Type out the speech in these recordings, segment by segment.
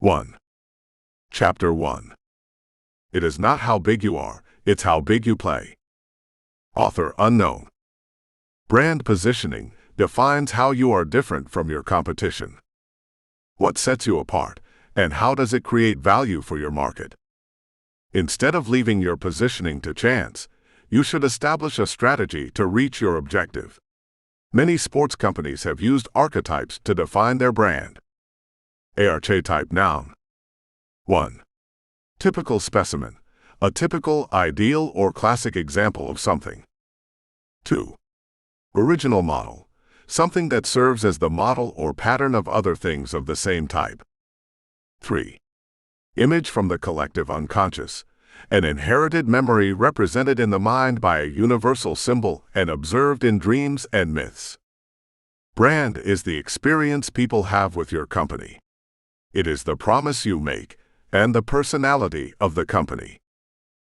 1. Chapter 1. It is not how big you are, it's how big you play. Author unknown. Brand positioning defines how you are different from your competition. What sets you apart, and how does it create value for your market? Instead of leaving your positioning to chance, you should establish a strategy to reach your objective. Many sports companies have used archetypes to define their brand. Archetype noun. 1. Typical specimen, a typical, ideal, or classic example of something. 2. Original model, something that serves as the model or pattern of other things of the same type. 3. Image from the collective unconscious, an inherited memory represented in the mind by a universal symbol and observed in dreams and myths. Brand is the experience people have with your company. It is the promise you make and the personality of the company.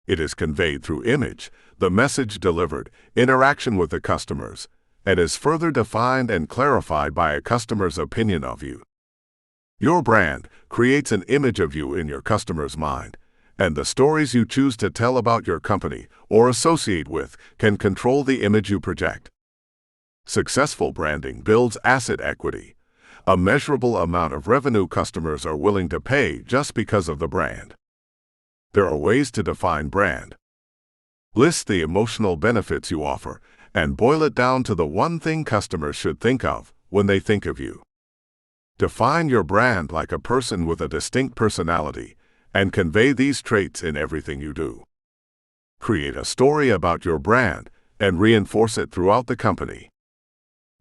It is conveyed through image, the message delivered, interaction with the customers, and is further defined and clarified by a customer's opinion of you. Your brand creates an image of you in your customer's mind, and the stories you choose to tell about your company or associate with can control the image you project. Successful branding builds asset equity, a measurable amount of revenue customers are willing to pay just because of the brand. There are ways to define brand. List the emotional benefits you offer and boil it down to the one thing customers should think of when they think of you. Define your brand like a person with a distinct personality and convey these traits in everything you do. Create a story about your brand and reinforce it throughout the company.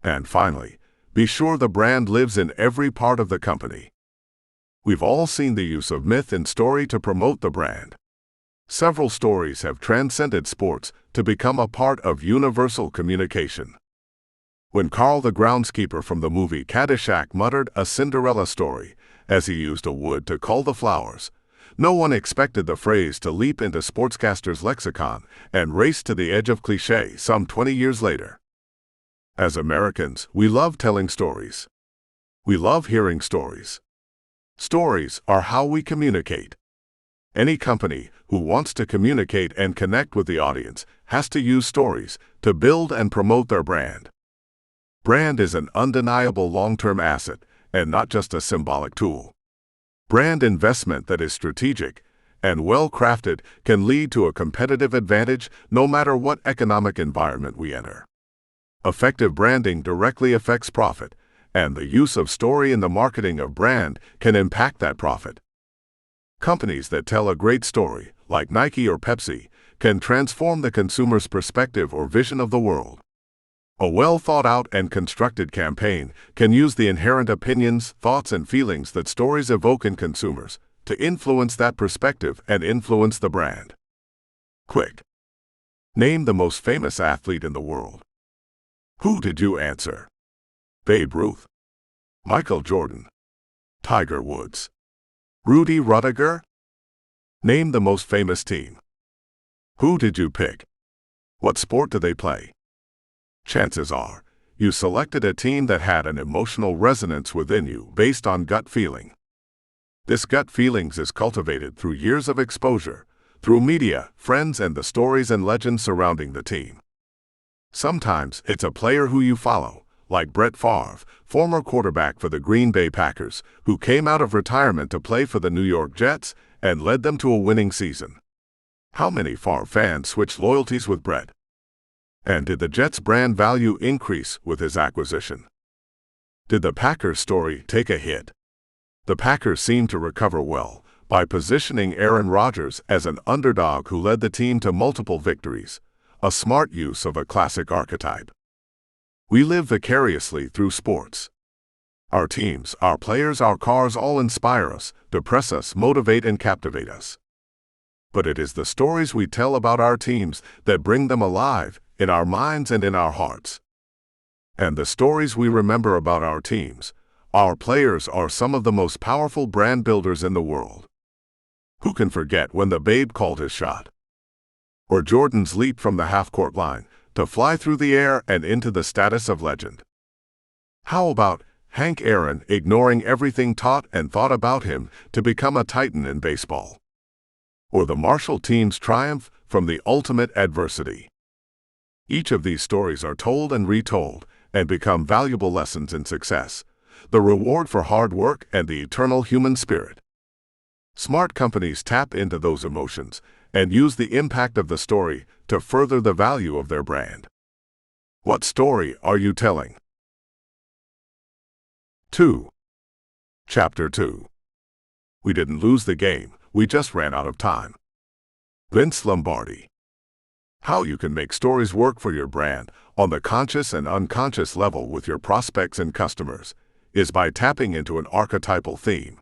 And finally, be sure the brand lives in every part of the company. We've all seen the use of myth and story to promote the brand. Several stories have transcended sports to become a part of universal communication. When Carl the groundskeeper from the movie Caddyshack muttered a Cinderella story as he used a wood to cull the flowers, no one expected the phrase to leap into sportscasters' lexicon and race to the edge of cliché some 20 years later. As Americans, we love telling stories. We love hearing stories. Stories are how we communicate. Any company who wants to communicate and connect with the audience has to use stories to build and promote their brand. Brand is an undeniable long-term asset and not just a symbolic tool. Brand investment that is strategic and well-crafted can lead to a competitive advantage no matter what economic environment we enter. Effective branding directly affects profit, and the use of story in the marketing of brand can impact that profit. Companies that tell a great story, like Nike or Pepsi, can transform the consumer's perspective or vision of the world. A well-thought-out and constructed campaign can use the inherent opinions, thoughts, and feelings that stories evoke in consumers to influence that perspective and influence the brand. Quick. Name the most famous athlete in the world. Who did you answer? Babe Ruth, Michael Jordan, Tiger Woods, Rudy Rudiger? Name the most famous team. Who did you pick? What sport do they play? Chances are, you selected a team that had an emotional resonance within you based on gut feeling. This gut feelings is cultivated through years of exposure, through media, friends, and the stories and legends surrounding the team. Sometimes it's a player who you follow, like Brett Favre, former quarterback for the Green Bay Packers, who came out of retirement to play for the New York Jets and led them to a winning season. How many Favre fans switched loyalties with Brett? And did the Jets' brand value increase with his acquisition? Did the Packers' story take a hit? The Packers seemed to recover well by positioning Aaron Rodgers as an underdog who led the team to multiple victories, a smart use of a classic archetype. We live vicariously through sports. Our teams, our players, our cars all inspire us, depress us, motivate, and captivate us. But it is the stories we tell about our teams that bring them alive in our minds and in our hearts. And the stories we remember about our teams, our players, are some of the most powerful brand builders in the world. Who can forget when the Babe called his shot? Or Jordan's leap from the half-court line to fly through the air and into the status of legend? How about Hank Aaron ignoring everything taught and thought about him to become a titan in baseball. Or the Marshall team's triumph from the ultimate adversity. Each of these stories are told and retold and become valuable lessons in success, the reward for hard work and the eternal human spirit. Smart companies tap into those emotions and use the impact of the story to further the value of their brand. What story are you telling? 2. Chapter 2. We didn't lose the game, we just ran out of time. Vince Lombardi. How you can make stories work for your brand on the conscious and unconscious level with your prospects and customers is by tapping into an archetypal theme.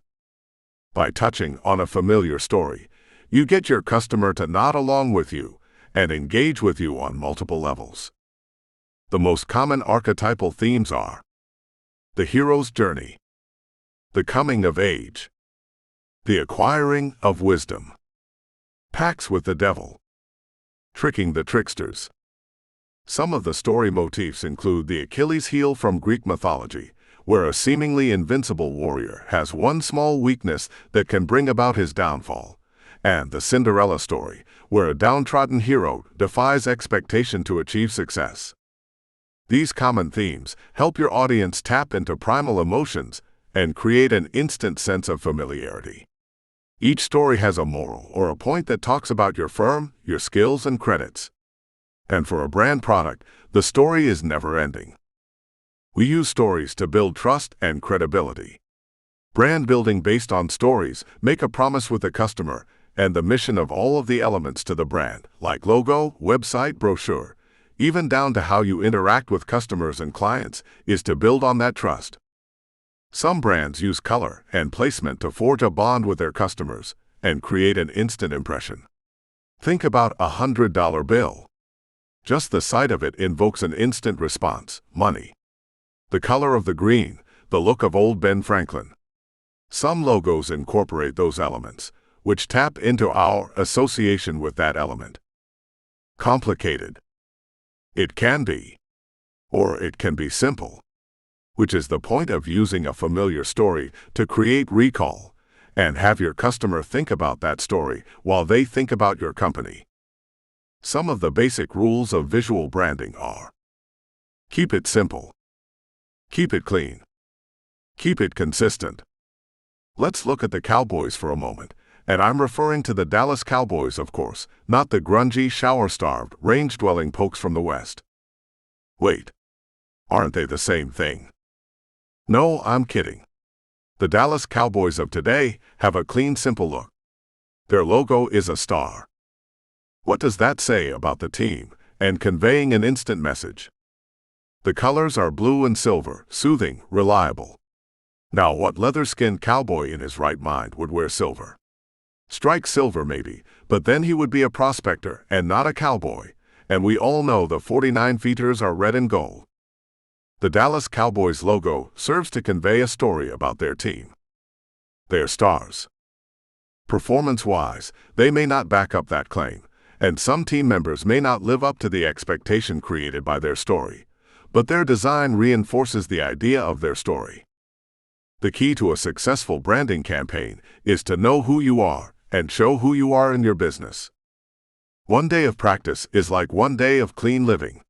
By touching on a familiar story, you get your customer to nod along with you and engage with you on multiple levels. The most common archetypal themes are the hero's journey, the coming of age, the acquiring of wisdom, pacts with the devil, tricking the tricksters. Some of the story motifs include the Achilles heel from Greek mythology, where a seemingly invincible warrior has one small weakness that can bring about his downfall, and the Cinderella story, where a downtrodden hero defies expectation to achieve success. These common themes help your audience tap into primal emotions and create an instant sense of familiarity. Each story has a moral or a point that talks about your firm, your skills, and credits. And for a brand product, the story is never ending. We use stories to build trust and credibility. Brand building based on stories make a promise with the customer and the mission of all of the elements to the brand, like logo, website, brochure, even down to how you interact with customers and clients, is to build on that trust. Some brands use color and placement to forge a bond with their customers and create an instant impression. Think about a $100 bill. Just the sight of it invokes an instant response: money. The color of the green, the look of old Ben Franklin. Some logos incorporate those elements, which tap into our association with that element. Complicated. It can be. Or it can be simple. Which is the point of using a familiar story to create recall and have your customer think about that story while they think about your company. Some of the basic rules of visual branding are: keep it simple, keep it clean, keep it consistent. Let's look at the Cowboys for a moment, and I'm referring to the Dallas Cowboys, of course, not the grungy, shower-starved, range-dwelling pokes from the West. Wait, aren't they the same thing? No, I'm kidding. The Dallas Cowboys of today have a clean, simple look. Their logo is a star. What does that say about the team and conveying an instant message? The colors are blue and silver, soothing, reliable. Now, what leather-skinned cowboy in his right mind would wear silver? Strike silver maybe, but then he would be a prospector and not a cowboy, and we all know the 49-feeters are red and gold. The Dallas Cowboys logo serves to convey a story about their team. They're stars. Performance-wise, they may not back up that claim, and some team members may not live up to the expectation created by their story, but their design reinforces the idea of their story. The key to a successful branding campaign is to know who you are and show who you are in your business. One day of practice is like one day of clean living.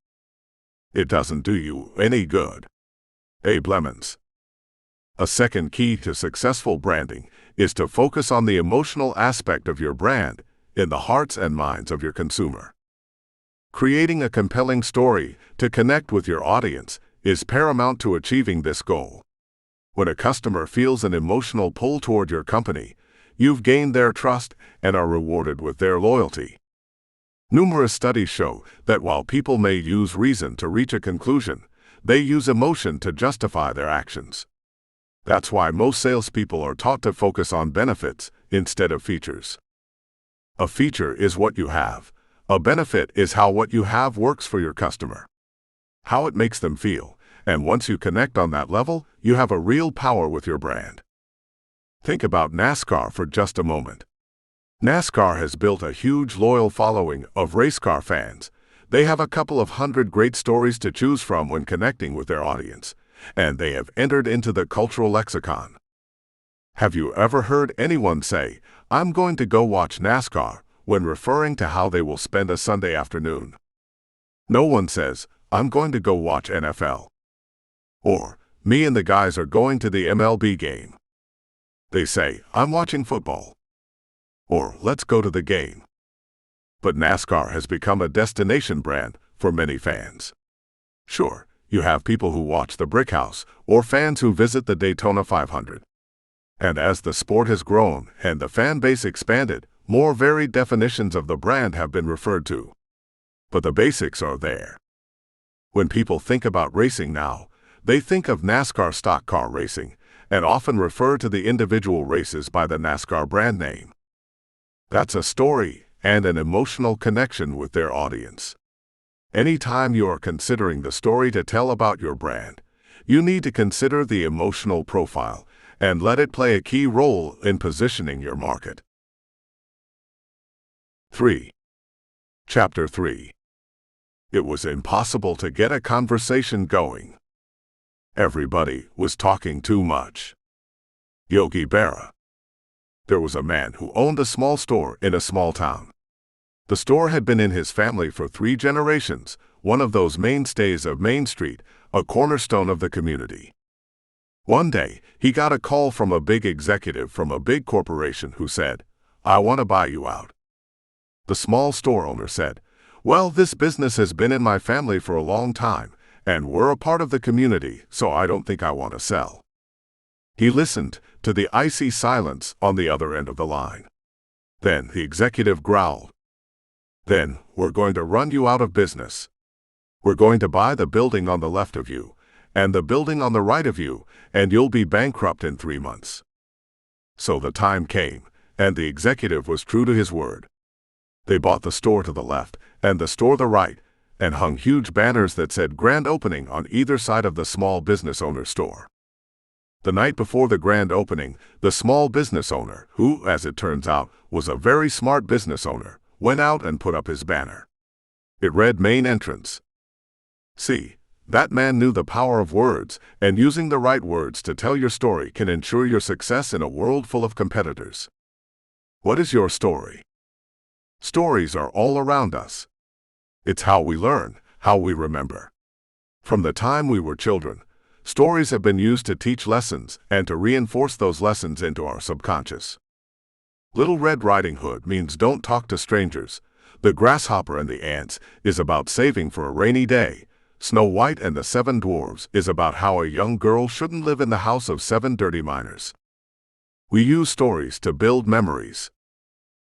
It doesn't do you any good. Abe Lemons. A second key to successful branding is to focus on the emotional aspect of your brand in the hearts and minds of your consumer. Creating a compelling story to connect with your audience is paramount to achieving this goal. When a customer feels an emotional pull toward your company, you've gained their trust and are rewarded with their loyalty. Numerous studies show that while people may use reason to reach a conclusion, they use emotion to justify their actions. That's why most salespeople are taught to focus on benefits instead of features. A feature is what you have. A benefit is how what you have works for your customer, how it makes them feel, and once you connect on that level, you have a real power with your brand. Think about NASCAR for just a moment. NASCAR has built a huge loyal following of race car fans. They have a couple of hundred great stories to choose from when connecting with their audience, and they have entered into the cultural lexicon. Have you ever heard anyone say, "I'm going to go watch NASCAR," when referring to how they will spend a Sunday afternoon? No one says, "I'm going to go watch NFL." Or, "Me and the guys are going to the MLB game." They say, "I'm watching football." Or, "Let's go to the game." But NASCAR has become a destination brand for many fans. Sure, you have people who watch the Brick House or fans who visit the Daytona 500. And as the sport has grown and the fan base expanded, more varied definitions of the brand have been referred to. But the basics are there. When people think about racing now, they think of NASCAR stock car racing and often refer to the individual races by the NASCAR brand name. That's a story and an emotional connection with their audience. Anytime you are considering the story to tell about your brand, you need to consider the emotional profile and let it play a key role in positioning your market. 3. Chapter 3. It was impossible to get a conversation going. Everybody was talking too much. Yogi Berra. There was a man who owned a small store in a small town. The store had been in his family for 3 generations, one of those mainstays of Main Street, a cornerstone of the community. One day, he got a call from a big executive from a big corporation who said, "I want to buy you out." The small store owner said, "Well, this business has been in my family for a long time, and we're a part of the community, so I don't think I want to sell." He listened to the icy silence on the other end of the line. Then the executive growled, "Then we're going to run you out of business. We're going to buy the building on the left of you, and the building on the right of you, and you'll be bankrupt in 3 months." So the time came, and the executive was true to his word. They bought the store to the left and the store the right, and hung huge banners that said "Grand Opening" on either side of the small business owner's store. The night before the grand opening, the small business owner, who, as it turns out, was a very smart business owner, went out and put up his banner. It read "Main Entrance." See, that man knew the power of words, and using the right words to tell your story can ensure your success in a world full of competitors. What is your story? Stories are all around us. It's how we learn, how we remember. From the time we were children, stories have been used to teach lessons and to reinforce those lessons into our subconscious. Little Red Riding Hood means don't talk to strangers. The Grasshopper and the Ants is about saving for a rainy day. Snow White and the 7 Dwarfs is about how a young girl shouldn't live in the house of 7 dirty miners. We use stories to build memories.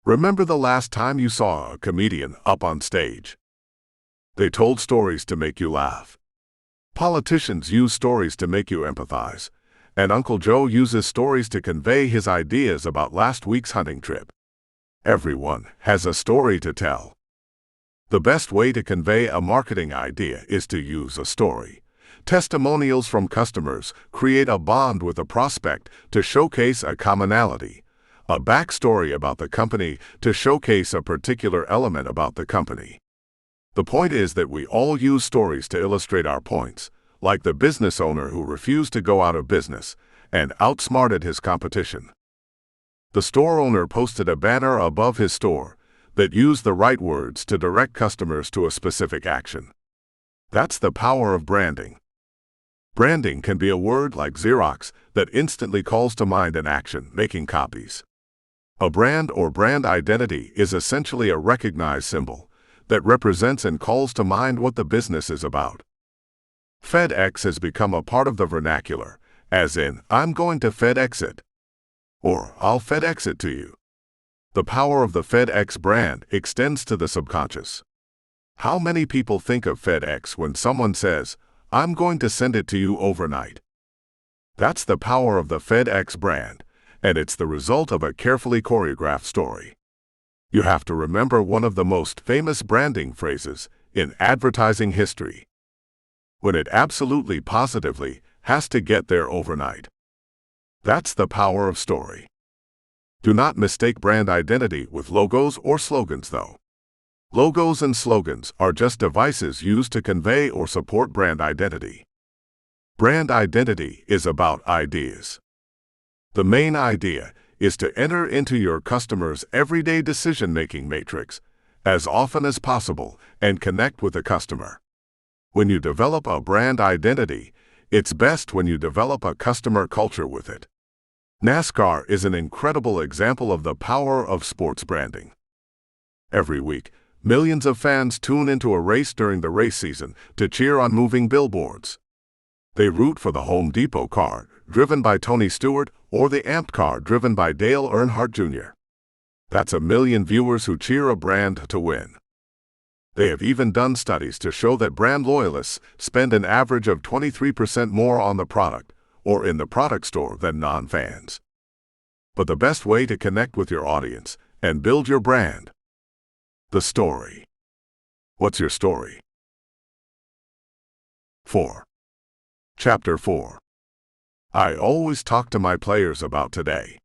Remember the last time you saw a comedian up on stage? They told stories to make you laugh. Politicians use stories to make you empathize, and Uncle Joe uses stories to convey his ideas about last week's hunting trip. Everyone has a story to tell. The best way to convey a marketing idea is to use a story. Testimonials from customers create a bond with a prospect to showcase a commonality. A backstory about the company to showcase a particular element about the company. The point is that we all use stories to illustrate our points, like the business owner who refused to go out of business and outsmarted his competition. The store owner posted a banner above his store that used the right words to direct customers to a specific action. That's the power of branding. Branding can be a word like Xerox that instantly calls to mind an action, making copies. A brand or brand identity is essentially a recognized symbol that represents and calls to mind what the business is about. FedEx has become a part of the vernacular, as in, "I'm going to FedEx it," or "I'll FedEx it to you." The power of the FedEx brand extends to the subconscious. How many people think of FedEx when someone says, "I'm going to send it to you overnight"? That's the power of the FedEx brand, and it's the result of a carefully choreographed story. You have to remember one of the most famous branding phrases in advertising history. When it absolutely positively has to get there overnight. That's the power of story. Do not mistake brand identity with logos or slogans, though. Logos and slogans are just devices used to convey or support brand identity. Brand identity is about ideas. The main idea is to enter into your customer's everyday decision-making matrix as often as possible and connect with the customer. When you develop a brand identity, it's best when you develop a customer culture with it. NASCAR is an incredible example of the power of sports branding. Every week, millions of fans tune into a race during the race season to cheer on moving billboards. They root for the Home Depot car, driven by Tony Stewart, or the Amped car, driven by Dale Earnhardt Jr. That's a million viewers who cheer a brand to win. They have even done studies to show that brand loyalists spend an average of 23% more on the product or in the product store than non-fans. But the best way to connect with your audience and build your brand. The story. What's your story? 4. Chapter 4. I always talk to my players about today.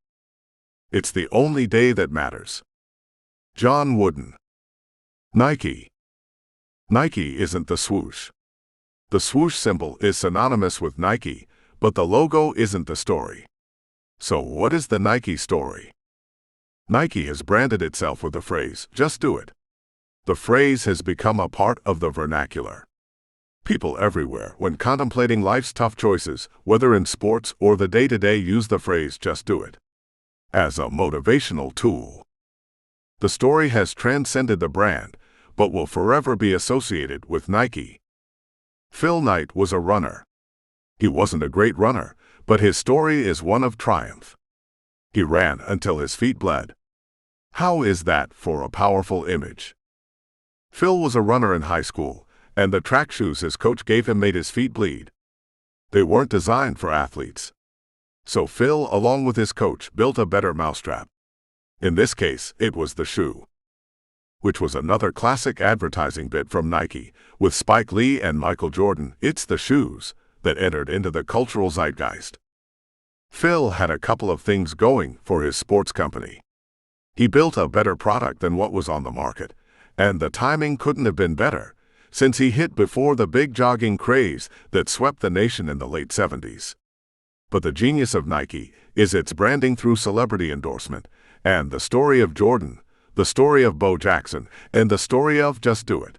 It's the only day that matters. John Wooden. Nike. Nike isn't the swoosh. The swoosh symbol is synonymous with Nike, but the logo isn't the story. So what is the Nike story? Nike has branded itself with the phrase, "Just do it." The phrase has become a part of the vernacular. People everywhere, when contemplating life's tough choices, whether in sports or the day-to-day, use the phrase, "Just do it," as a motivational tool. The story has transcended the brand, but will forever be associated with Nike. Phil Knight was a runner. He wasn't a great runner, but his story is one of triumph. He ran until his feet bled. How is that for a powerful image? Phil was a runner in high school, and the track shoes his coach gave him made his feet bleed. They weren't designed for athletes. So Phil, along with his coach, built a better mousetrap. In this case, it was the shoe. Which was another classic advertising bit from Nike, with Spike Lee and Michael Jordan. It's the shoes that entered into the cultural zeitgeist. Phil had a couple of things going for his sports company. He built a better product than what was on the market, and the timing couldn't have been better, since he hit before the big jogging craze that swept the nation in the late 70s. But the genius of Nike is its branding through celebrity endorsement, and the story of Jordan, the story of Bo Jackson, and the story of Just Do It.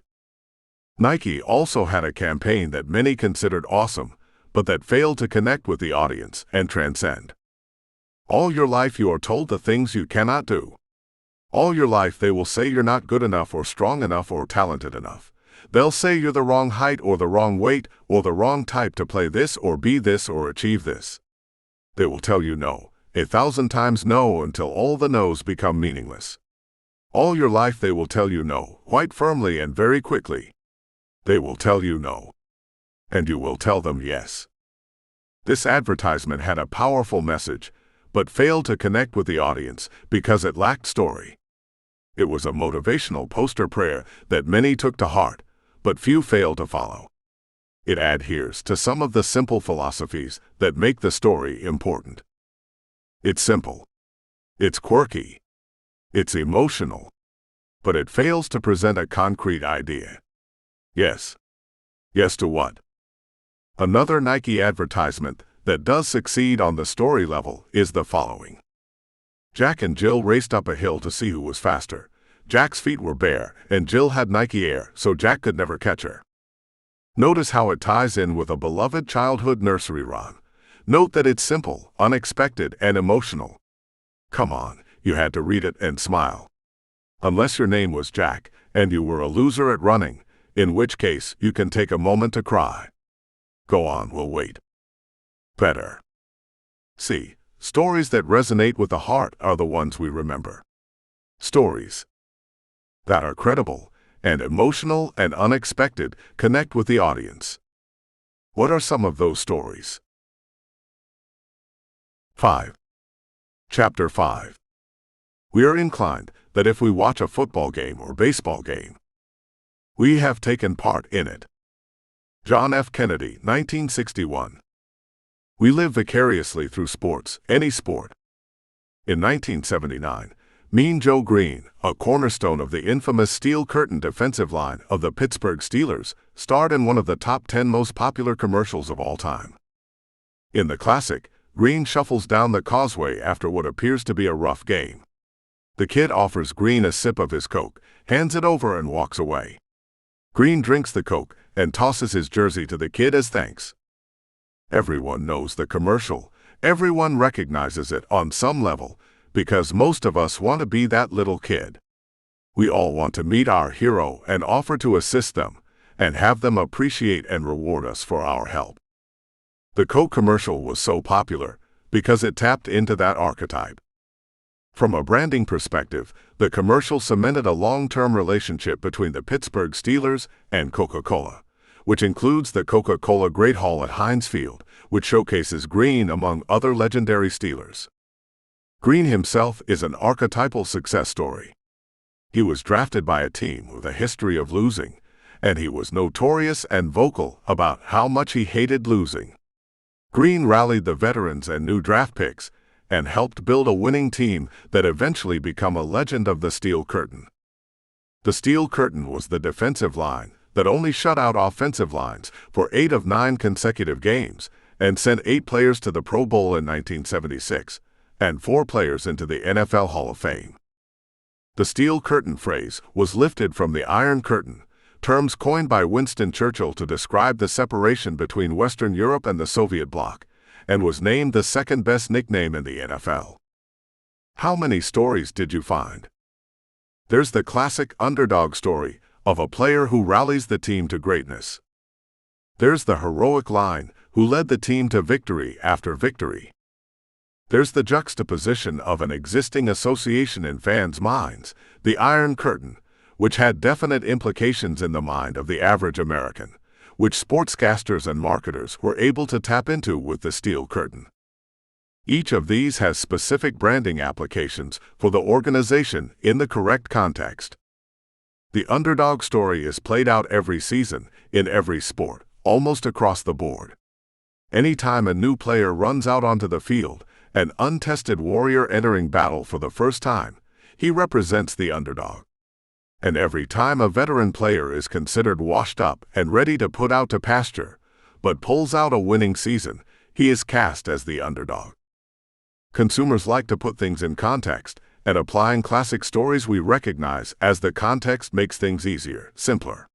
Nike also had a campaign that many considered awesome, but that failed to connect with the audience and transcend. All your life you are told the things you cannot do. All your life they will say you're not good enough or strong enough or talented enough. They'll say you're the wrong height or the wrong weight or the wrong type to play this or be this or achieve this. They will tell you no, 1,000 times no, until all the no's become meaningless. All your life they will tell you no, quite firmly and very quickly. They will tell you no, and you will tell them yes. This advertisement had a powerful message, but failed to connect with the audience because it lacked story. It was a motivational poster prayer that many took to heart, but few failed to follow. It adheres to some of the simple philosophies that make the story important. It's simple. It's quirky. It's emotional. But it fails to present a concrete idea. Yes. Yes to what? Another Nike advertisement that does succeed on the story level is the following. Jack and Jill raced up a hill to see who was faster. Jack's feet were bare, and Jill had Nike Air, so Jack could never catch her. Notice how it ties in with a beloved childhood nursery rhyme. Note that it's simple, unexpected, and emotional. Come on, you had to read it and smile. Unless your name was Jack, and you were a loser at running, in which case you can take a moment to cry. Go on, we'll wait. Better. See, stories that resonate with the heart are the ones we remember. Stories that are credible and emotional and unexpected connect with the audience. What are some of those stories? 5. Chapter 5. We are inclined that if we watch a football game or baseball game, we have taken part in it. John F. Kennedy, 1961. We live vicariously through sports, any sport. In 1979, Mean Joe Green, a cornerstone of the infamous Steel Curtain defensive line of the Pittsburgh Steelers, starred in one of the top 10 most popular commercials of all time. In the classic, Green shuffles down the causeway after what appears to be a rough game. The kid offers Green a sip of his Coke, hands it over and walks away. Green drinks the Coke and tosses his jersey to the kid as thanks. Everyone knows the commercial. Everyone recognizes it on some level, because most of us want to be that little kid. We all want to meet our hero and offer to assist them, and have them appreciate and reward us for our help. The Coke commercial was so popular because it tapped into that archetype. From a branding perspective, the commercial cemented a long-term relationship between the Pittsburgh Steelers and Coca-Cola, which includes the Coca-Cola Great Hall at Heinz Field, which showcases Green among other legendary Steelers. Green himself is an archetypal success story. He was drafted by a team with a history of losing, and he was notorious and vocal about how much he hated losing. Green rallied the veterans and new draft picks, and helped build a winning team that eventually became a legend of the Steel Curtain. The Steel Curtain was the defensive line that only shut out offensive lines for 8 of 9 consecutive games and sent 8 players to the Pro Bowl in 1976 and 4 players into the NFL Hall of Fame. The Steel Curtain phrase was lifted from the Iron Curtain, terms coined by Winston Churchill to describe the separation between Western Europe and the Soviet bloc, and was named the second-best nickname in the NFL. How many stories did you find? There's the classic underdog story of a player who rallies the team to greatness. There's the heroic line who led the team to victory after victory. There's the juxtaposition of an existing association in fans' minds, the Iron Curtain, which had definite implications in the mind of the average American, which sportscasters and marketers were able to tap into with the Steel Curtain. Each of these has specific branding applications for the organization in the correct context. The underdog story is played out every season, in every sport, almost across the board. Anytime a new player runs out onto the field, an untested warrior entering battle for the first time, he represents the underdog. And every time a veteran player is considered washed up and ready to put out to pasture, but pulls out a winning season, he is cast as the underdog. Consumers like to put things in context, and applying classic stories we recognize as the context makes things easier, simpler.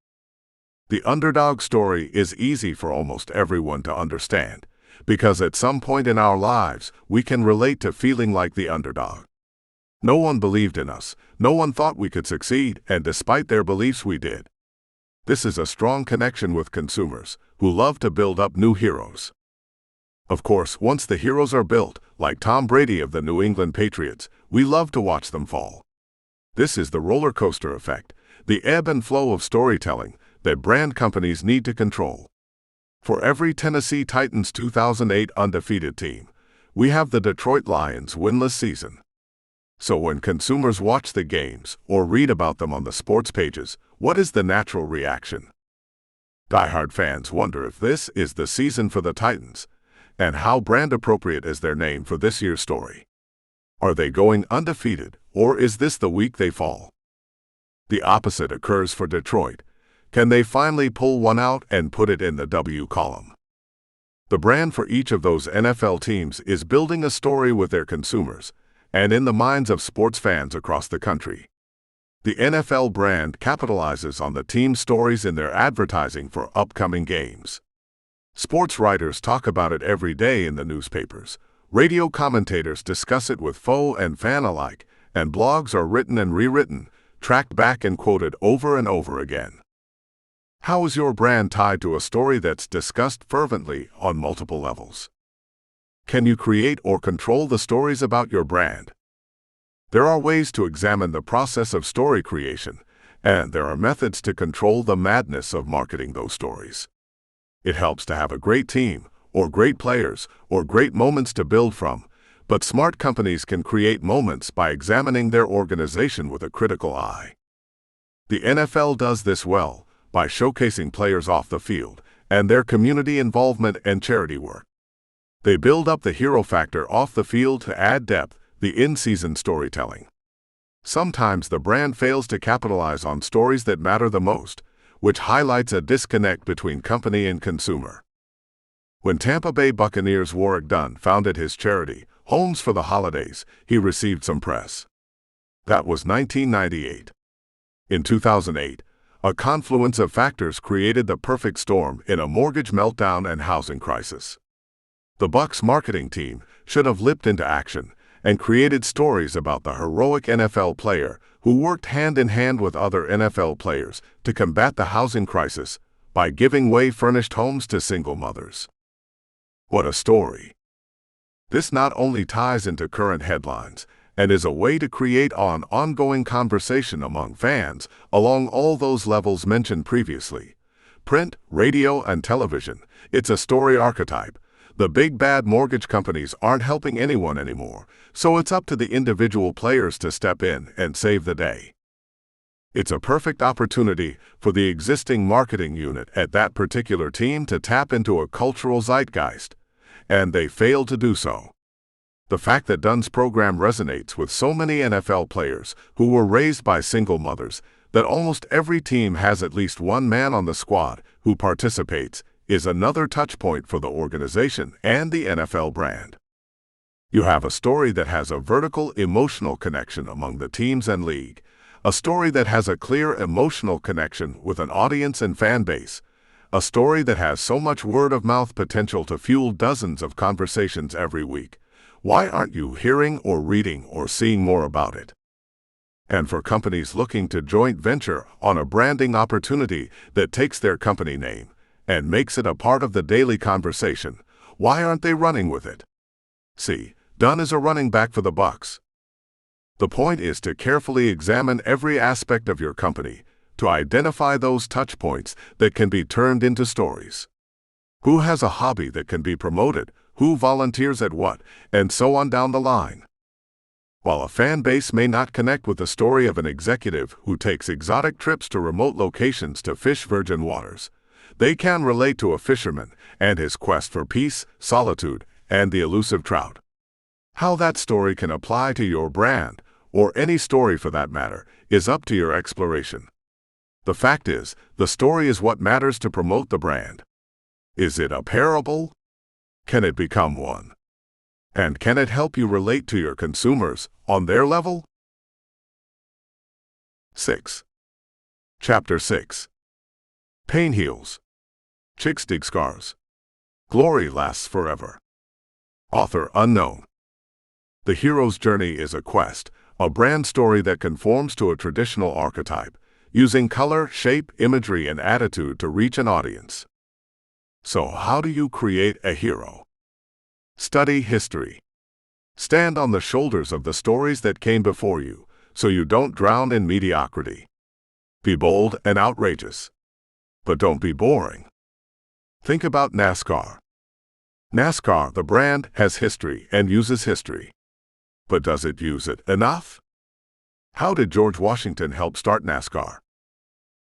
The underdog story is easy for almost everyone to understand, because at some point in our lives, we can relate to feeling like the underdog. No one believed in us, no one thought we could succeed, and despite their beliefs we did. This is a strong connection with consumers, who love to build up new heroes. Of course, once the heroes are built, like Tom Brady of the New England Patriots, we love to watch them fall. This is the roller coaster effect, the ebb and flow of storytelling that brand companies need to control. For every Tennessee Titans 2008 undefeated team, we have the Detroit Lions winless season. So when consumers watch the games or read about them on the sports pages, what is the natural reaction? Diehard fans wonder if this is the season for the Titans, and how brand appropriate is their name for this year's story. Are they going undefeated, or is this the week they fall? The opposite occurs for Detroit. Can they finally pull one out and put it in the W column? The brand for each of those NFL teams is building a story with their consumers, and in the minds of sports fans across the country. The NFL brand capitalizes on the team's stories in their advertising for upcoming games. Sports writers talk about it every day in the newspapers, radio commentators discuss it with foe and fan alike, and blogs are written and rewritten, tracked back and quoted over and over again. How is your brand tied to a story that's discussed fervently on multiple levels? Can you create or control the stories about your brand? There are ways to examine the process of story creation, and there are methods to control the madness of marketing those stories. It helps to have a great team, or great players, or great moments to build from, but smart companies can create moments by examining their organization with a critical eye. The NFL does this well by showcasing players off the field and their community involvement and charity work. They build up the hero factor off the field to add depth, the in-season storytelling. Sometimes the brand fails to capitalize on stories that matter the most, which highlights a disconnect between company and consumer. When Tampa Bay Buccaneers Warrick Dunn founded his charity, Homes for the Holidays, he received some press. That was 1998. In 2008, a confluence of factors created the perfect storm in a mortgage meltdown and housing crisis. The Bucs marketing team should have leapt into action and created stories about the heroic NFL player who worked hand in hand with other NFL players to combat the housing crisis by giving away furnished homes to single mothers. What a story! This not only ties into current headlines and is a way to create an ongoing conversation among fans along all those levels mentioned previously. Print, radio, and television, it's a story archetype. The big bad mortgage companies aren't helping anyone anymore, so it's up to the individual players to step in and save the day. It's a perfect opportunity for the existing marketing unit at that particular team to tap into a cultural zeitgeist, and they failed to do so. The fact that Dunn's program resonates with so many NFL players who were raised by single mothers, that almost every team has at least one man on the squad who participates, is another touchpoint for the organization and the NFL brand. You have a story that has a vertical emotional connection among the teams and league, a story that has a clear emotional connection with an audience and fan base, a story that has so much word-of-mouth potential to fuel dozens of conversations every week. Why aren't you hearing or reading or seeing more about it? And for companies looking to joint venture on a branding opportunity that takes their company name and makes it a part of the daily conversation, why aren't they running with it? See, Dunn is a running back for the Bucs. The point is to carefully examine every aspect of your company to identify those touch points that can be turned into stories. Who has a hobby that can be promoted, who volunteers at what, and so on down the line. While a fan base may not connect with the story of an executive who takes exotic trips to remote locations to fish virgin waters, they can relate to a fisherman and his quest for peace, solitude, and the elusive trout. How that story can apply to your brand, or any story for that matter, is up to your exploration. The fact is, the story is what matters to promote the brand. Is it a parable? Can it become one? And can it help you relate to your consumers on their level? 6. Chapter 6. Pain heals. Chicks dig scars. Glory lasts forever. Author unknown. The hero's journey is a quest, a brand story that conforms to a traditional archetype, using color, shape, imagery, and attitude to reach an audience. So how do you create a hero? Study history. Stand on the shoulders of the stories that came before you, so you don't drown in mediocrity. Be bold and outrageous. But don't be boring. Think about NASCAR. NASCAR, the brand, has history and uses history. But does it use it enough? How did George Washington help start NASCAR?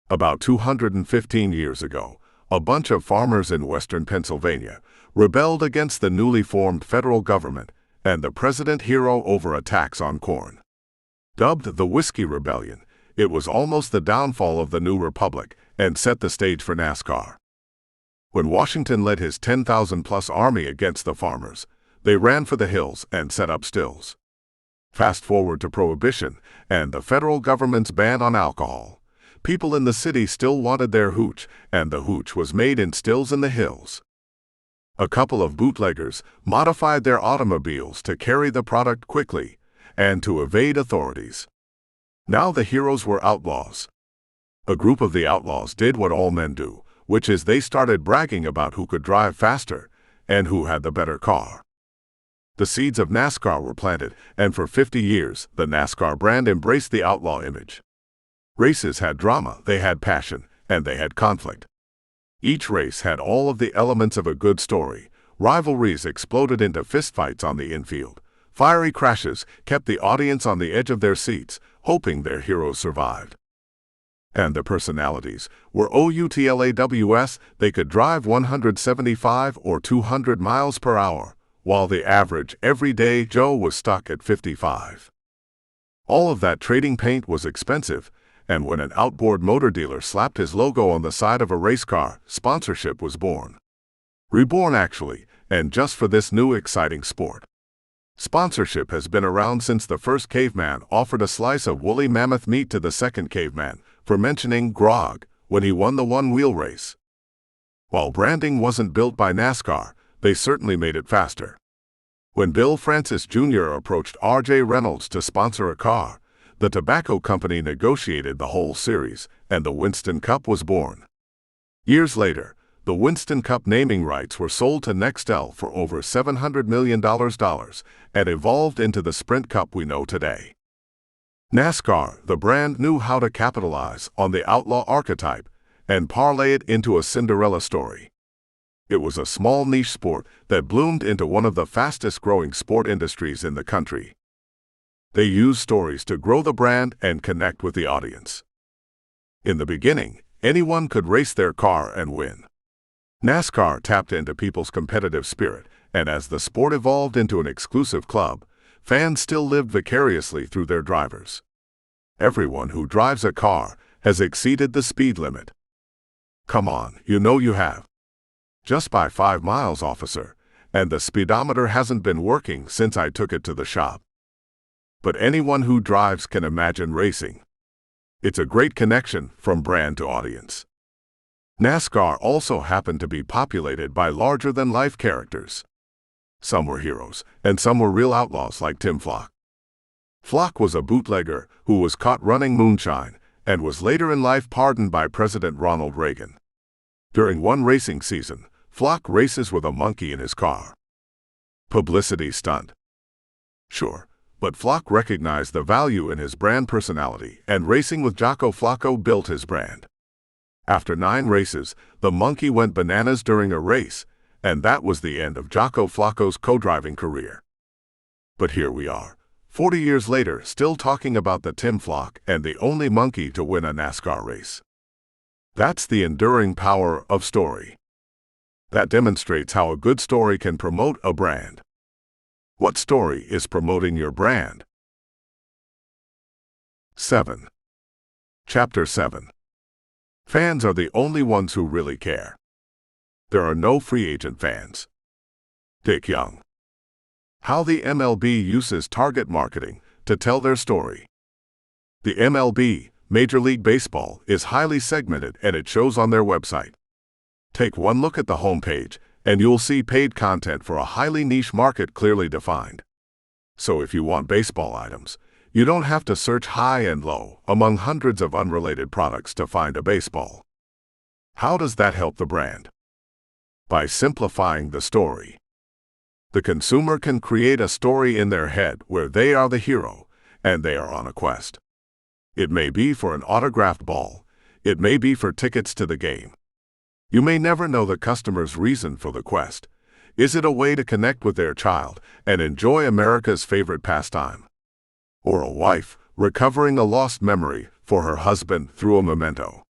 About 215 years ago, a bunch of farmers in western Pennsylvania rebelled against the newly formed federal government and the president hero over a tax on corn. Dubbed the Whiskey Rebellion, it was almost the downfall of the new republic and set the stage for NASCAR. When Washington led his 10,000-plus army against the farmers, they ran for the hills and set up stills. Fast forward to Prohibition and the federal government's ban on alcohol. People in the city still wanted their hooch, and the hooch was made in stills in the hills. A couple of bootleggers modified their automobiles to carry the product quickly and to evade authorities. Now the heroes were outlaws. A group of the outlaws did what all men do, which is they started bragging about who could drive faster and who had the better car. The seeds of NASCAR were planted, and for 50 years, the NASCAR brand embraced the outlaw image. Races had drama, they had passion, and they had conflict. Each race had all of the elements of a good story. Rivalries exploded into fistfights on the infield. Fiery crashes kept the audience on the edge of their seats, hoping their heroes survived. And the personalities were outlaws. They could drive 175 or 200 miles per hour, while the average everyday Joe was stuck at 55. All of that trading paint was expensive, and when an outboard motor dealer slapped his logo on the side of a race car, sponsorship was born. Reborn actually, and just for this new exciting sport. Sponsorship has been around since the first caveman offered a slice of woolly mammoth meat to the second caveman for mentioning grog when he won the one-wheel race. While branding wasn't built by NASCAR, they certainly made it faster. When Bill Francis Jr. approached R.J. Reynolds to sponsor a car, the tobacco company negotiated the whole series, and the Winston Cup was born. Years later, the Winston Cup naming rights were sold to Nextel for over $700 million and evolved into the Sprint Cup we know today. NASCAR, the brand, knew how to capitalize on the outlaw archetype and parlay it into a Cinderella story. It was a small niche sport that bloomed into one of the fastest-growing sport industries in the country. They used stories to grow the brand and connect with the audience. In the beginning, anyone could race their car and win. NASCAR tapped into people's competitive spirit, and as the sport evolved into an exclusive club, fans still lived vicariously through their drivers. Everyone who drives a car has exceeded the speed limit. Come on, you know you have. Just by 5 miles, officer, and the speedometer hasn't been working since I took it to the shop. But anyone who drives can imagine racing. It's a great connection from brand to audience. NASCAR also happened to be populated by larger-than-life characters. Some were heroes, and some were real outlaws like Tim Flock. Flock was a bootlegger who was caught running moonshine and was later in life pardoned by President Ronald Reagan. During one racing season, Flock races with a monkey in his car. Publicity stunt. Sure, but Flock recognized the value in his brand personality, and racing with Jocko Flocko built his brand. After 9 races, the monkey went bananas during a race, and that was the end of Jocko Flocko's co-driving career. But here we are, 40 years later, still talking about the Tim Flock and the only monkey to win a NASCAR race. That's the enduring power of story. That demonstrates how a good story can promote a brand. What story is promoting your brand? 7. Chapter 7. Fans are the only ones who really care. There are no free agent fans. Dick Young. How the MLB uses target marketing to tell their story. The MLB, Major League Baseball, is highly segmented, and it shows on their website. Take one look at the homepage, and you'll see paid content for a highly niche market clearly defined. So if you want baseball items, you don't have to search high and low among hundreds of unrelated products to find a baseball. How does that help the brand? By simplifying the story. The consumer can create a story in their head where they are the hero and they are on a quest. It may be for an autographed ball. It may be for tickets to the game. You may never know the customer's reason for the quest. Is it a way to connect with their child and enjoy America's favorite pastime? Or a wife recovering a lost memory for her husband through a memento?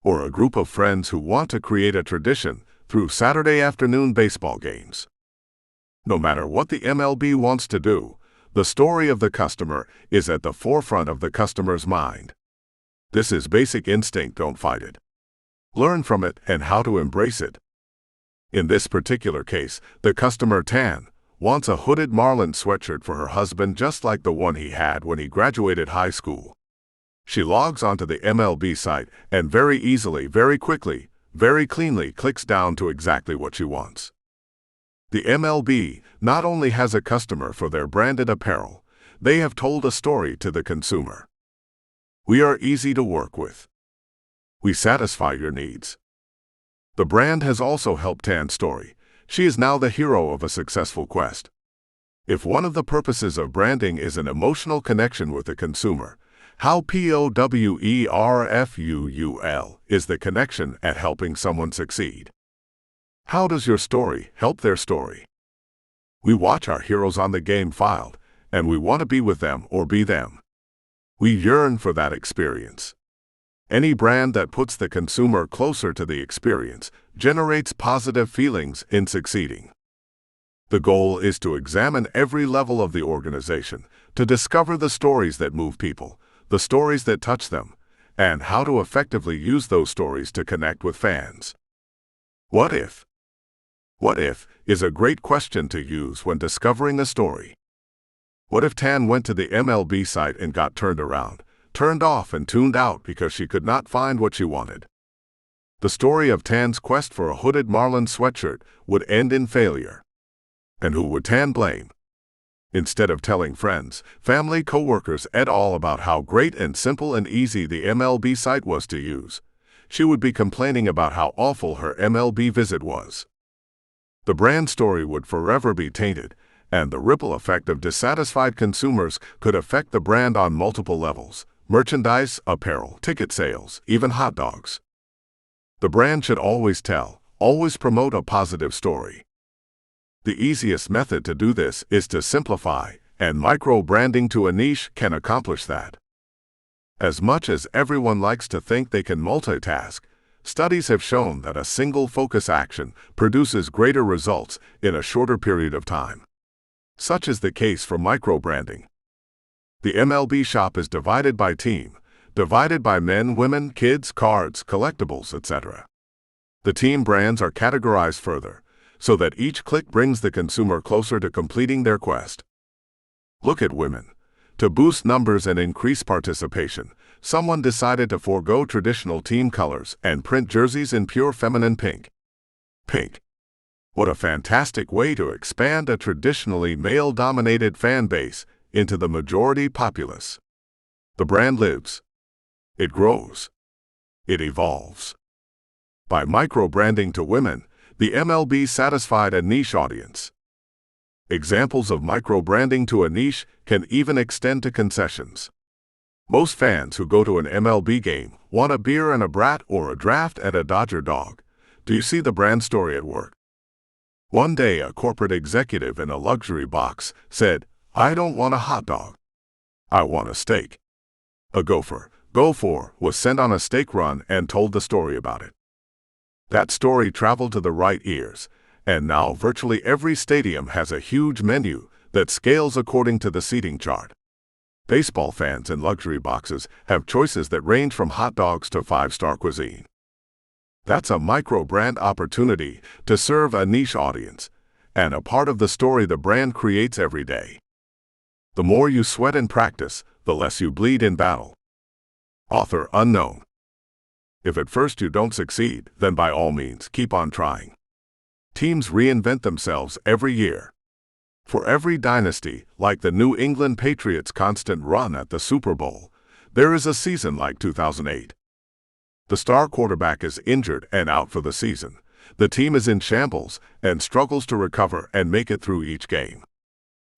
Or a group of friends who want to create a tradition through Saturday afternoon baseball games? No matter what the MLB wants to do, the story of the customer is at the forefront of the customer's mind. This is basic instinct, don't fight it. Learn from it and how to embrace it. In this particular case, the customer Tan wants a hooded Marlin sweatshirt for her husband just like the one he had when he graduated high school. She logs onto the MLB site and very easily, very quickly, very cleanly clicks down to exactly what she wants. The MLB not only has a customer for their branded apparel, they have told a story to the consumer. We are easy to work with. We satisfy your needs. The brand has also helped Tan's story. She is now the hero of a successful quest. If one of the purposes of branding is an emotional connection with the consumer, how powerful is the connection at helping someone succeed? How does your story help their story? We watch our heroes on the game field, and we want to be with them or be them. We yearn for that experience. Any brand that puts the consumer closer to the experience generates positive feelings in succeeding. The goal is to examine every level of the organization to discover the stories that move people, the stories that touch them, and how to effectively use those stories to connect with fans. What if? What if is a great question to use when discovering a story. What if Tan went to the MLB site and got turned around, turned off and tuned out because she could not find what she wanted? The story of Tan's quest for a hooded Marlin sweatshirt would end in failure. And who would Tan blame? Instead of telling friends, family, coworkers, et al. About how great and simple and easy the MLB site was to use, she would be complaining about how awful her MLB visit was. The brand story would forever be tainted, and the ripple effect of dissatisfied consumers could affect the brand on multiple levels: merchandise, apparel, ticket sales, even hot dogs. The brand should always promote a positive story. The easiest method to do this is to simplify, and micro-branding to a niche can accomplish that. As much as everyone likes to think they can multitask, studies have shown that a single focus action produces greater results in a shorter period of time. Such is the case for micro-branding. The MLB shop is divided by team, divided by men, women, kids, cards, collectibles, etc. The team brands are categorized further, so that each click brings the consumer closer to completing their quest. Look at women. To boost numbers and increase participation, someone decided to forego traditional team colors and print jerseys in pure feminine pink. Pink. What a fantastic way to expand a traditionally male-dominated fan base into the majority populace. The brand lives. It grows. It evolves. By micro-branding to women, the MLB satisfied a niche audience. Examples of micro-branding to a niche can even extend to concessions. Most fans who go to an MLB game want a beer and a brat or a draft at a Dodger Dog. Do you see the brand story at work? One day, a corporate executive in a luxury box said, "I don't want a hot dog. I want a steak." A gopher, was sent on a steak run and told the story about it. That story traveled to the right ears, and now virtually every stadium has a huge menu that scales according to the seating chart. Baseball fans in luxury boxes have choices that range from hot dogs to five-star cuisine. That's a micro-brand opportunity to serve a niche audience, and a part of the story the brand creates every day. The more you sweat in practice, the less you bleed in battle. Author unknown. If at first you don't succeed, then by all means keep on trying. Teams reinvent themselves every year. For every dynasty, like the New England Patriots' constant run at the Super Bowl, there is a season like 2008. The star quarterback is injured and out for the season. The team is in shambles and struggles to recover and make it through each game.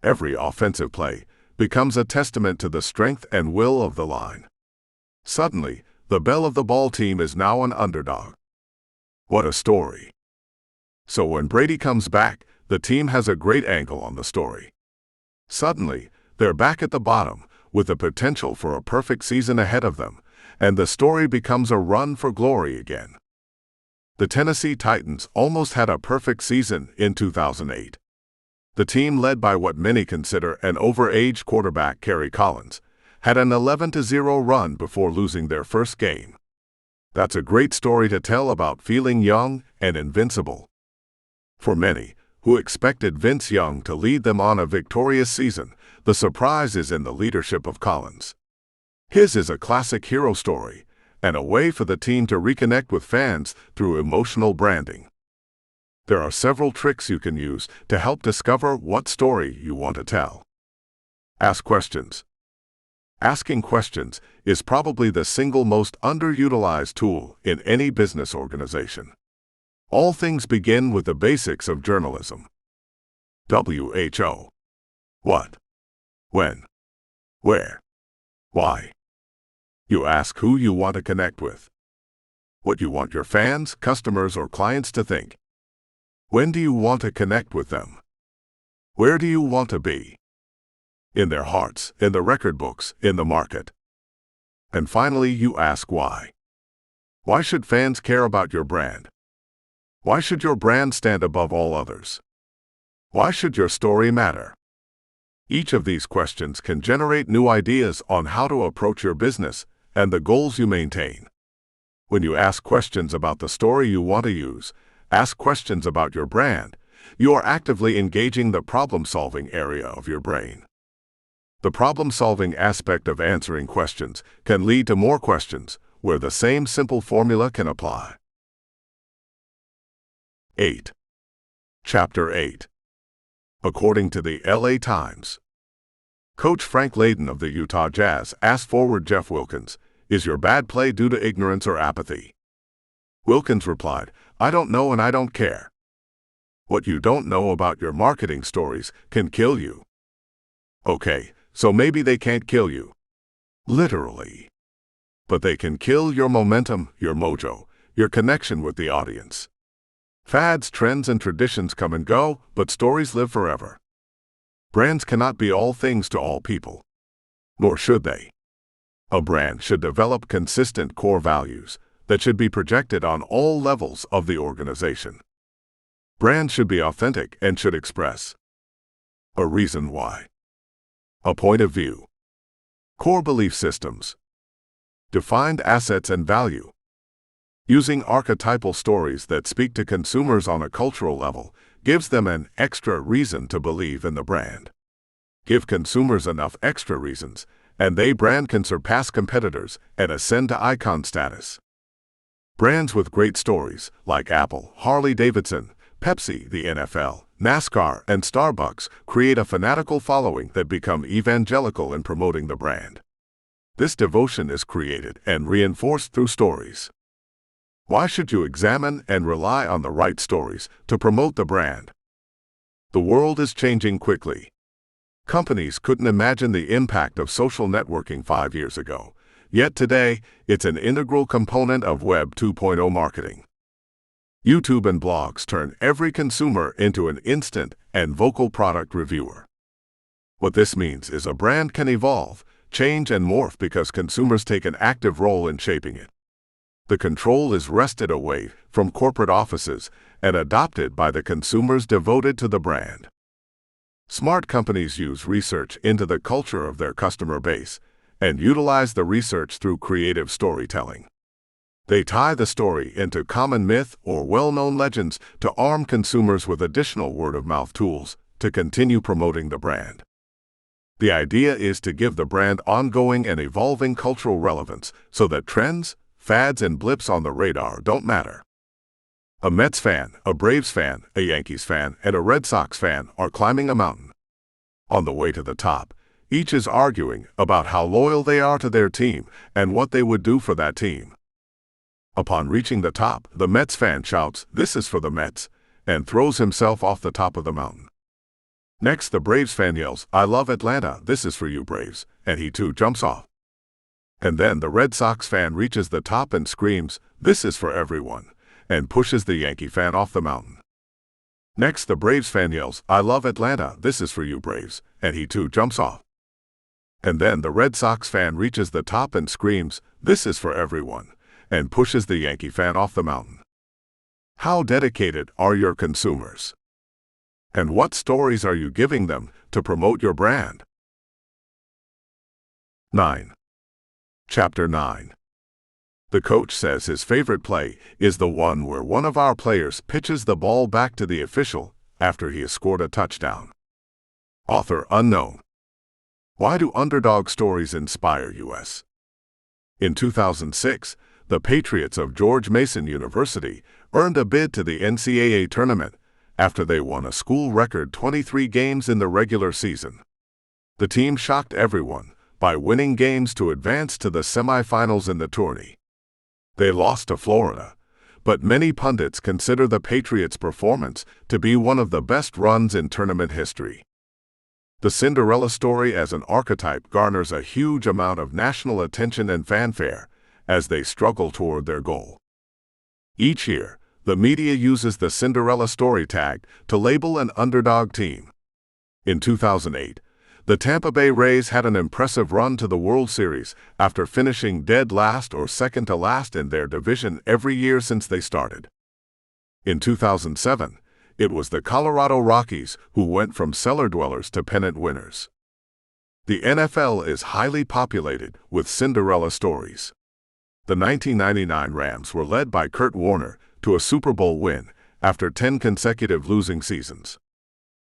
Every offensive play becomes a testament to the strength and will of the line. Suddenly, the belle of the ball team is now an underdog. What a story. So when Brady comes back, the team has a great angle on the story. Suddenly, they're back at the bottom, with the potential for a perfect season ahead of them, and the story becomes a run for glory again. The Tennessee Titans almost had a perfect season in 2008. The team, led by what many consider an overaged quarterback, Kerry Collins, had an 11-0 run before losing their first game. That's a great story to tell about feeling young and invincible. For many, who expected Vince Young to lead them on a victorious season, the surprise is in the leadership of Collins. His is a classic hero story, and a way for the team to reconnect with fans through emotional branding. There are several tricks you can use to help discover what story you want to tell. Ask questions. Asking questions is probably the single most underutilized tool in any business organization. All things begin with the basics of journalism. WHO. What? When? Where? Why? You ask who you want to connect with. What you want your fans, customers, or clients to think. When do you want to connect with them? Where do you want to be? In their hearts, in the record books, in the market. And finally, you ask why. Why should fans care about your brand? Why should your brand stand above all others? Why should your story matter? Each of these questions can generate new ideas on how to approach your business and the goals you maintain. When you ask questions about the story you want to use, ask questions about your brand, you are actively engaging the problem-solving area of your brain. The problem-solving aspect of answering questions can lead to more questions, where the same simple formula can apply. 8. Chapter 8. According to the LA Times, Coach Frank Layden of the Utah Jazz asked forward Jeff Wilkins, "Is your bad play due to ignorance or apathy?" Wilkins replied, "I don't know and I don't care. What you don't know about your marketing stories can kill you." Okay, so maybe they can't kill you, literally. But they can kill your momentum, your mojo, your connection with the audience. Fads, trends, and traditions come and go, but stories live forever. Brands cannot be all things to all people, nor should they. A brand should develop consistent core values that should be projected on all levels of the organization. Brands should be authentic and should express a reason why, a point of view, core belief systems, defined assets and value. Using archetypal stories that speak to consumers on a cultural level gives them an extra reason to believe in the brand. Give consumers enough extra reasons, and the brand can surpass competitors and ascend to icon status. Brands with great stories, like Apple, Harley-Davidson, Pepsi, the NFL, NASCAR, and Starbucks, create a fanatical following that become evangelical in promoting the brand. This devotion is created and reinforced through stories. Why should you examine and rely on the right stories to promote the brand? The world is changing quickly. Companies couldn't imagine the impact of social networking 5 years ago. Yet today, it's an integral component of Web 2.0 marketing. YouTube and blogs turn every consumer into an instant and vocal product reviewer. What this means is a brand can evolve, change, and morph because consumers take an active role in shaping it. The control is wrested away from corporate offices and adopted by the consumers devoted to the brand. Smart companies use research into the culture of their customer base and utilize the research through creative storytelling. They tie the story into common myth or well-known legends to arm consumers with additional word-of-mouth tools to continue promoting the brand. The idea is to give the brand ongoing and evolving cultural relevance so that trends, fads, and blips on the radar don't matter. A Mets fan, a Braves fan, a Yankees fan, and a Red Sox fan are climbing a mountain. On the way to the top, each is arguing about how loyal they are to their team and what they would do for that team. Upon reaching the top, the Mets fan shouts, "This is for the Mets," and throws himself off the top of the mountain. Next, the Braves fan yells, "I love Atlanta, this is for you Braves," and he too jumps off. And then the Red Sox fan reaches the top and screams, "This is for everyone," and pushes the Yankee fan off the mountain. Next, the Braves fan yells, "I love Atlanta, this is for you Braves," and he too jumps off. And then the Red Sox fan reaches the top and screams, "This is for everyone," and pushes the Yankee fan off the mountain. How dedicated are your consumers? And what stories are you giving them to promote your brand? 9. Chapter 9. The coach says his favorite play is the one where one of our players pitches the ball back to the official after he has scored a touchdown. Author unknown. Why do underdog stories inspire us? In 2006, the Patriots of George Mason University earned a bid to the NCAA tournament after they won a school record 23 games in the regular season. The team shocked everyone by winning games to advance to the semifinals in the tourney. They lost to Florida, but many pundits consider the Patriots' performance to be one of the best runs in tournament history. The Cinderella story as an archetype garners a huge amount of national attention and fanfare as they struggle toward their goal. Each year, the media uses the Cinderella story tag to label an underdog team. In 2008, the Tampa Bay Rays had an impressive run to the World Series after finishing dead last or second to last in their division every year since they started. In 2007, it was the Colorado Rockies who went from cellar dwellers to pennant winners. The NFL is highly populated with Cinderella stories. The 1999 Rams were led by Kurt Warner to a Super Bowl win after 10 consecutive losing seasons.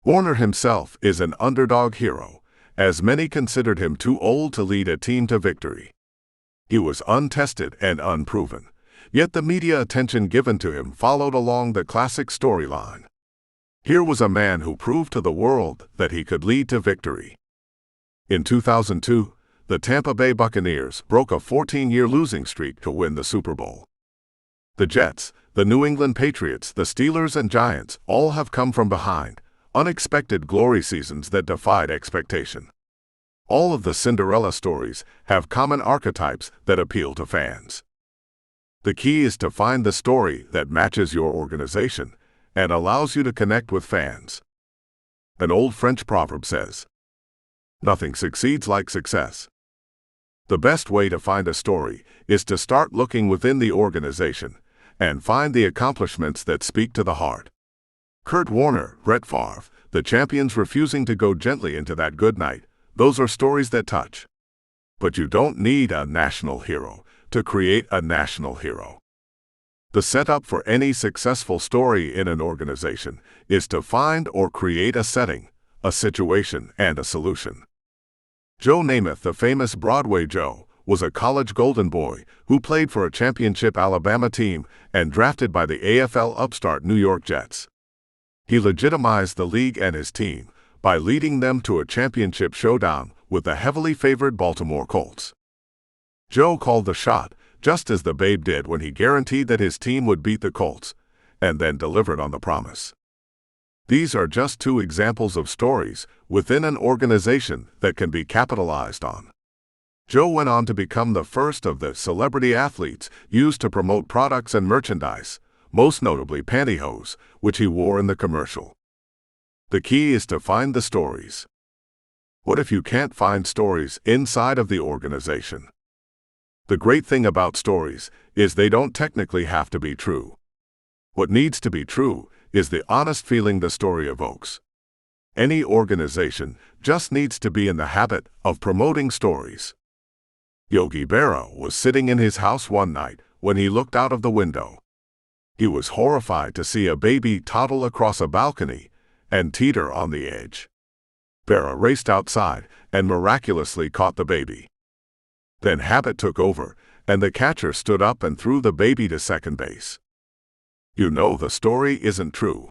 Warner himself is an underdog hero, as many considered him too old to lead a team to victory. He was untested and unproven, yet the media attention given to him followed along the classic storyline. Here was a man who proved to the world that he could lead to victory. In 2002, the Tampa Bay Buccaneers broke a 14-year losing streak to win the Super Bowl. The Jets, the New England Patriots, the Steelers, and Giants all have come from behind, unexpected glory seasons that defied expectation. All of the Cinderella stories have common archetypes that appeal to fans. The key is to find the story that matches your organization and allows you to connect with fans. An old French proverb says, "Nothing succeeds like success." The best way to find a story is to start looking within the organization and find the accomplishments that speak to the heart. Kurt Warner, Brett Favre, the champions refusing to go gently into that good night, those are stories that touch. But you don't need a national hero to create a national hero. The setup for any successful story in an organization is to find or create a setting, a situation, and a solution. Joe Namath, the famous Broadway Joe, was a college golden boy who played for a championship Alabama team and drafted by the AFL upstart New York Jets. He legitimized the league and his team by leading them to a championship showdown with the heavily favored Baltimore Colts. Joe called the shot, just as the Babe did when he guaranteed that his team would beat the Colts, and then delivered on the promise. These are just two examples of stories within an organization that can be capitalized on. Joe went on to become the first of the celebrity athletes used to promote products and merchandise, most notably pantyhose, which he wore in the commercial. The key is to find the stories. What if you can't find stories inside of the organization? The great thing about stories is they don't technically have to be true. What needs to be true is the honest feeling the story evokes. Any organization just needs to be in the habit of promoting stories. Yogi Berra was sitting in his house one night when he looked out of the window. He was horrified to see a baby toddle across a balcony and teeter on the edge. Berra raced outside and miraculously caught the baby. Then habit took over, and the catcher stood up and threw the baby to second base. You know the story isn't true.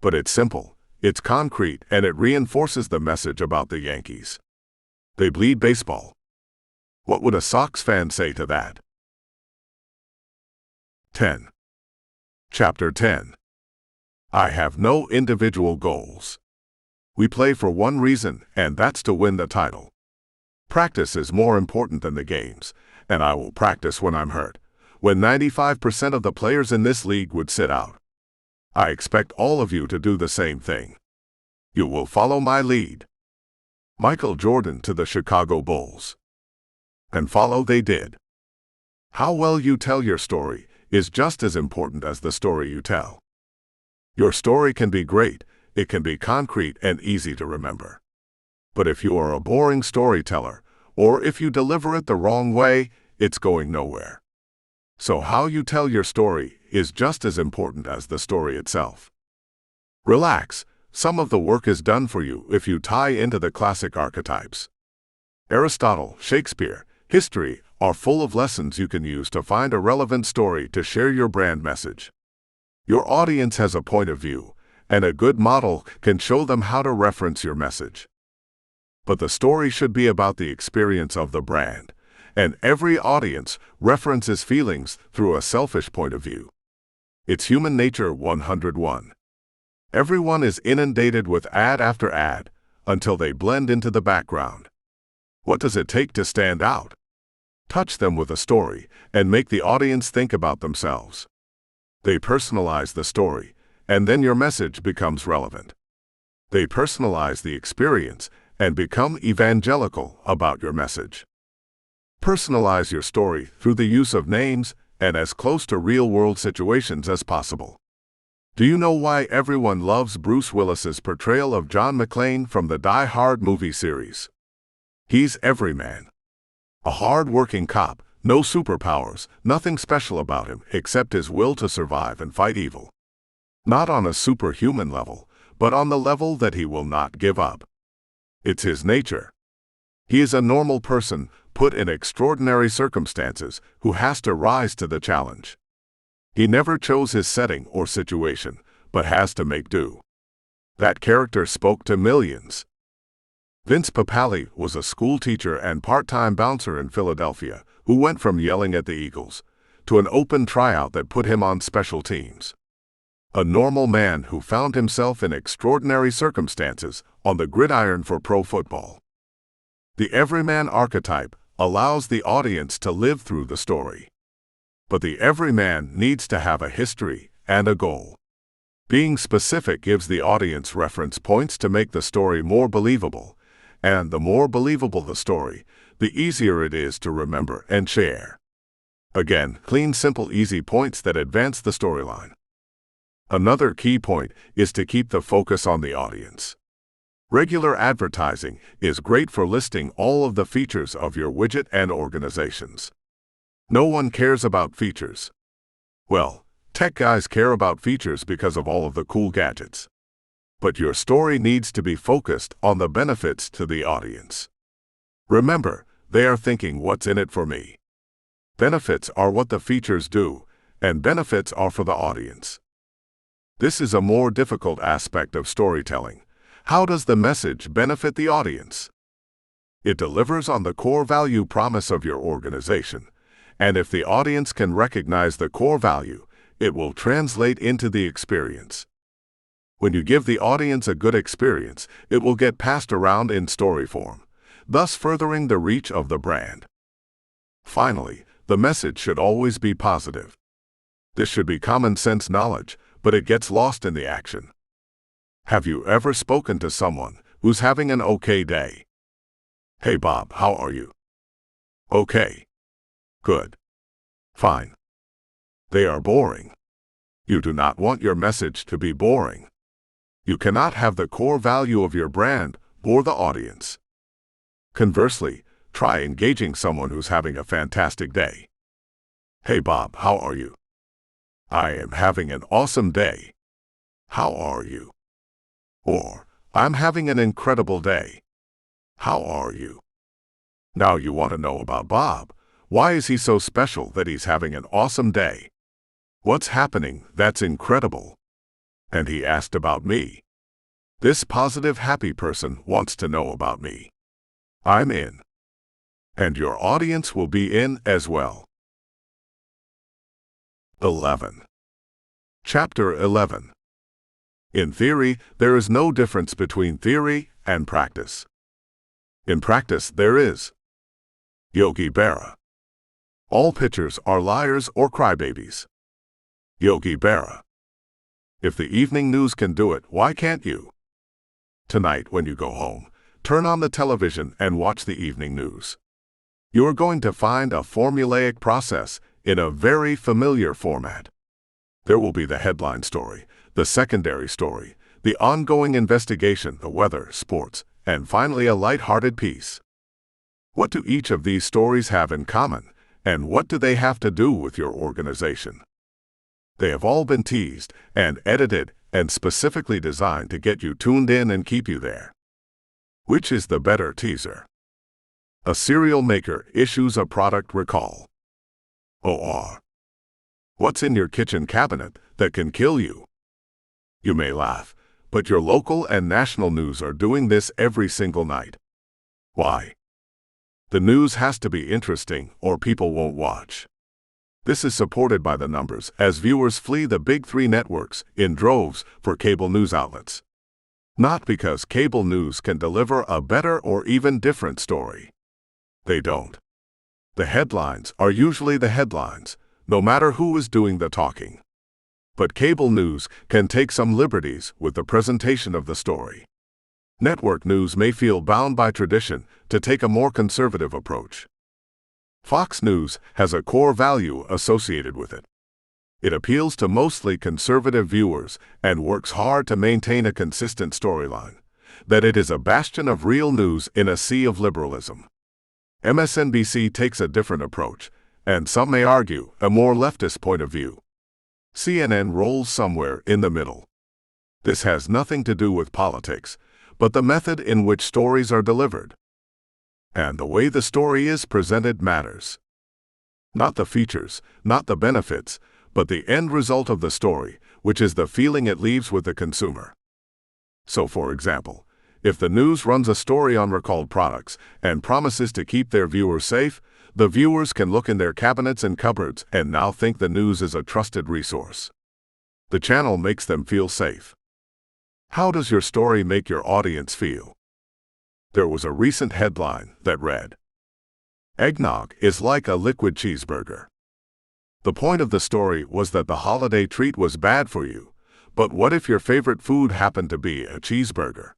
But it's simple, it's concrete, and it reinforces the message about the Yankees. They bleed baseball. What would a Sox fan say to that? 10. Chapter 10. I have no individual goals. We play for one reason, and that's to win the title. Practice is more important than the games, and I will practice when I'm hurt, when 95% of the players in this league would sit out. I expect all of you to do the same thing. You will follow my lead. Michael Jordan to the Chicago Bulls. And follow they did. How well you tell your story is just as important as the story you tell. Your story can be great, it can be concrete and easy to remember. But if you are a boring storyteller, or if you deliver it the wrong way, it's going nowhere. So how you tell your story is just as important as the story itself. Relax, some of the work is done for you if you tie into the classic archetypes. Aristotle, Shakespeare, history are full of lessons you can use to find a relevant story to share your brand message. Your audience has a point of view, and a good model can show them how to reference your message. But the story should be about the experience of the brand, and every audience references feelings through a selfish point of view. It's human nature 101. Everyone is inundated with ad after ad until they blend into the background. What does it take to stand out? Touch them with a story and make the audience think about themselves. They personalize the story, and then your message becomes relevant. They personalize the experience and become evangelical about your message. Personalize your story through the use of names and as close to real-world situations as possible. Do you know why everyone loves Bruce Willis's portrayal of John McClane from the Die Hard movie series? He's everyman. A hard-working cop, no superpowers, nothing special about him except his will to survive and fight evil. Not on a superhuman level, but on the level that he will not give up. It's his nature. He is a normal person put in extraordinary circumstances who has to rise to the challenge. He never chose his setting or situation, but has to make do. That character spoke to millions. Vince Papale was a school teacher and part-time bouncer in Philadelphia who went from yelling at the Eagles to an open tryout that put him on special teams. A normal man who found himself in extraordinary circumstances on the gridiron for pro football. The everyman archetype allows the audience to live through the story. But the everyman needs to have a history and a goal. Being specific gives the audience reference points to make the story more believable, and the more believable the story, the easier it is to remember and share. Again, clean, simple, easy points that advance the storyline. Another key point is to keep the focus on the audience. Regular advertising is great for listing all of the features of your widget and organizations. No one cares about features. Well, tech guys care about features because of all of the cool gadgets. But your story needs to be focused on the benefits to the audience. Remember, they are thinking, what's in it for me? Benefits are what the features do, and benefits are for the audience. This is a more difficult aspect of storytelling. How does the message benefit the audience? It delivers on the core value promise of your organization, and if the audience can recognize the core value, it will translate into the experience. When you give the audience a good experience, it will get passed around in story form, thus furthering the reach of the brand. Finally, the message should always be positive. This should be common sense knowledge, but it gets lost in the action. Have you ever spoken to someone who's having an okay day? Hey Bob, how are you? Okay. Good. Fine. They are boring. You do not want your message to be boring. You cannot have the core value of your brand bore the audience. Conversely, try engaging someone who's having a fantastic day. Hey Bob, how are you? I am having an awesome day. How are you? Or, I'm having an incredible day. How are you? Now you want to know about Bob. Why is he so special that he's having an awesome day? What's happening that's incredible? And he asked about me. This positive, happy person wants to know about me. I'm in. And your audience will be in as well. 11. Chapter 11. In theory, there is no difference between theory and practice. In practice, there is. Yogi Berra. All pitchers are liars or crybabies. Yogi Berra. If the evening news can do it, why can't you? Tonight, when you go home, turn on the television and watch the evening news. You are going to find a formulaic process in a very familiar format. There will be the headline story, the secondary story, the ongoing investigation, the weather, sports, and finally a light-hearted piece. What do each of these stories have in common, and what do they have to do with your organization? They have all been teased and edited and specifically designed to get you tuned in and keep you there. Which is the better teaser? A cereal maker issues a product recall. Or, what's in your kitchen cabinet that can kill you? You may laugh, but your local and national news are doing this every single night. Why? The news has to be interesting or people won't watch. This is supported by the numbers as viewers flee the big three networks in droves for cable news outlets. Not because cable news can deliver a better or even different story. They don't. The headlines are usually the headlines, no matter who is doing the talking. But cable news can take some liberties with the presentation of the story. Network news may feel bound by tradition to take a more conservative approach. Fox News has a core value associated with it. It appeals to mostly conservative viewers and works hard to maintain a consistent storyline, that it is a bastion of real news in a sea of liberalism. MSNBC takes a different approach, and some may argue a more leftist point of view. CNN rolls somewhere in the middle. This has nothing to do with politics, but the method in which stories are delivered. And the way the story is presented matters. Not the features, not the benefits, but the end result of the story, which is the feeling it leaves with the consumer. So, for example, if the news runs a story on recalled products and promises to keep their viewers safe, the viewers can look in their cabinets and cupboards and now think the news is a trusted resource. The channel makes them feel safe. How does your story make your audience feel? There was a recent headline that read, "Eggnog is like a liquid cheeseburger." The point of the story was that the holiday treat was bad for you, but what if your favorite food happened to be a cheeseburger?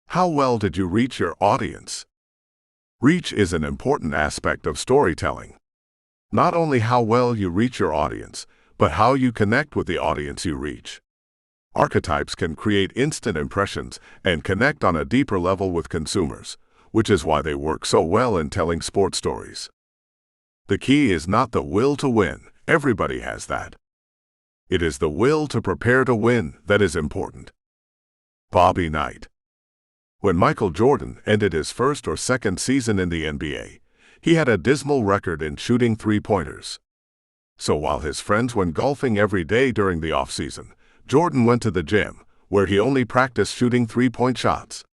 How well did you reach your audience? Reach is an important aspect of storytelling. Not only how well you reach your audience, but how you connect with the audience you reach. Archetypes can create instant impressions and connect on a deeper level with consumers, which is why they work so well in telling sports stories. The key is not the will to win, everybody has that. It is the will to prepare to win that is important. Bobby Knight. When Michael Jordan ended his first or second season in the NBA, he had a dismal record in shooting three-pointers. So while his friends went golfing every day during the off-season, Jordan went to the gym, where he only practiced shooting three-point shots.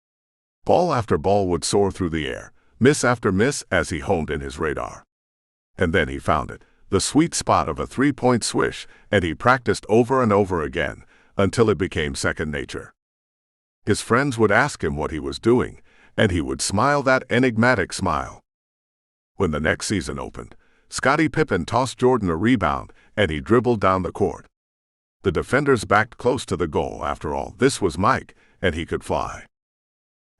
Ball after ball would soar through the air, miss after miss as he honed in his radar. And then he found it, the sweet spot of a three-point swish, and he practiced over and over again, until it became second nature. His friends would ask him what he was doing, and he would smile that enigmatic smile. When the next season opened, Scottie Pippen tossed Jordan a rebound, and he dribbled down the court. The defenders backed close to the goal. After all, this was Mike, and he could fly.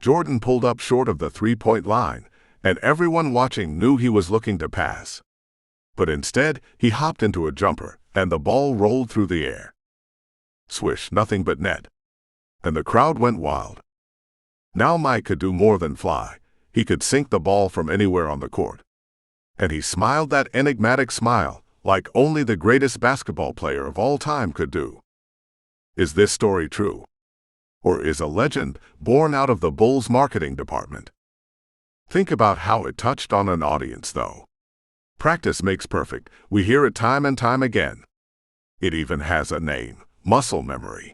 Jordan pulled up short of the three-point line, and everyone watching knew he was looking to pass. But instead, he hopped into a jumper, and the ball rolled through the air. Swish, nothing but net. And the crowd went wild. Now Mike could do more than fly. He could sink the ball from anywhere on the court. And he smiled that enigmatic smile, like only the greatest basketball player of all time could do. Is this story true? Or is a legend born out of the Bulls' marketing department? Think about how it touched on an audience, though. Practice makes perfect. We hear it time and time again. It even has a name: muscle memory.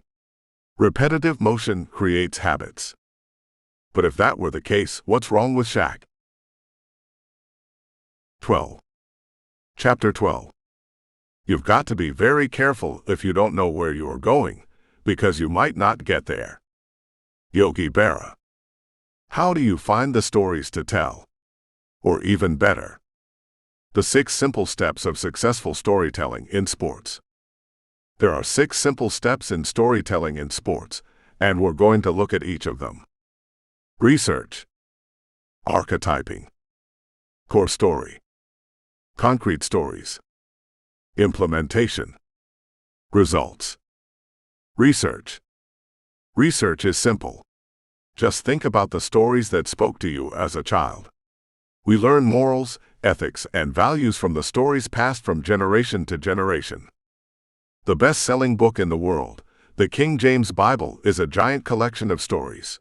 Repetitive motion creates habits. But if that were the case, what's wrong with Shaq? 12. Chapter 12. You've got to be very careful if you don't know where you are going, because you might not get there. Yogi Berra. How do you find the stories to tell? Or even better, the 6 simple steps of successful storytelling in sports. There are 6 simple steps in storytelling in sports, and we're going to look at each of them. Research. Archetyping. Core story. Concrete stories. Implementation. Results. Research. Research is simple. Just think about the stories that spoke to you as a child. We learn morals, ethics, and values from the stories passed from generation to generation. The best-selling book in the world, the King James Bible, is a giant collection of stories.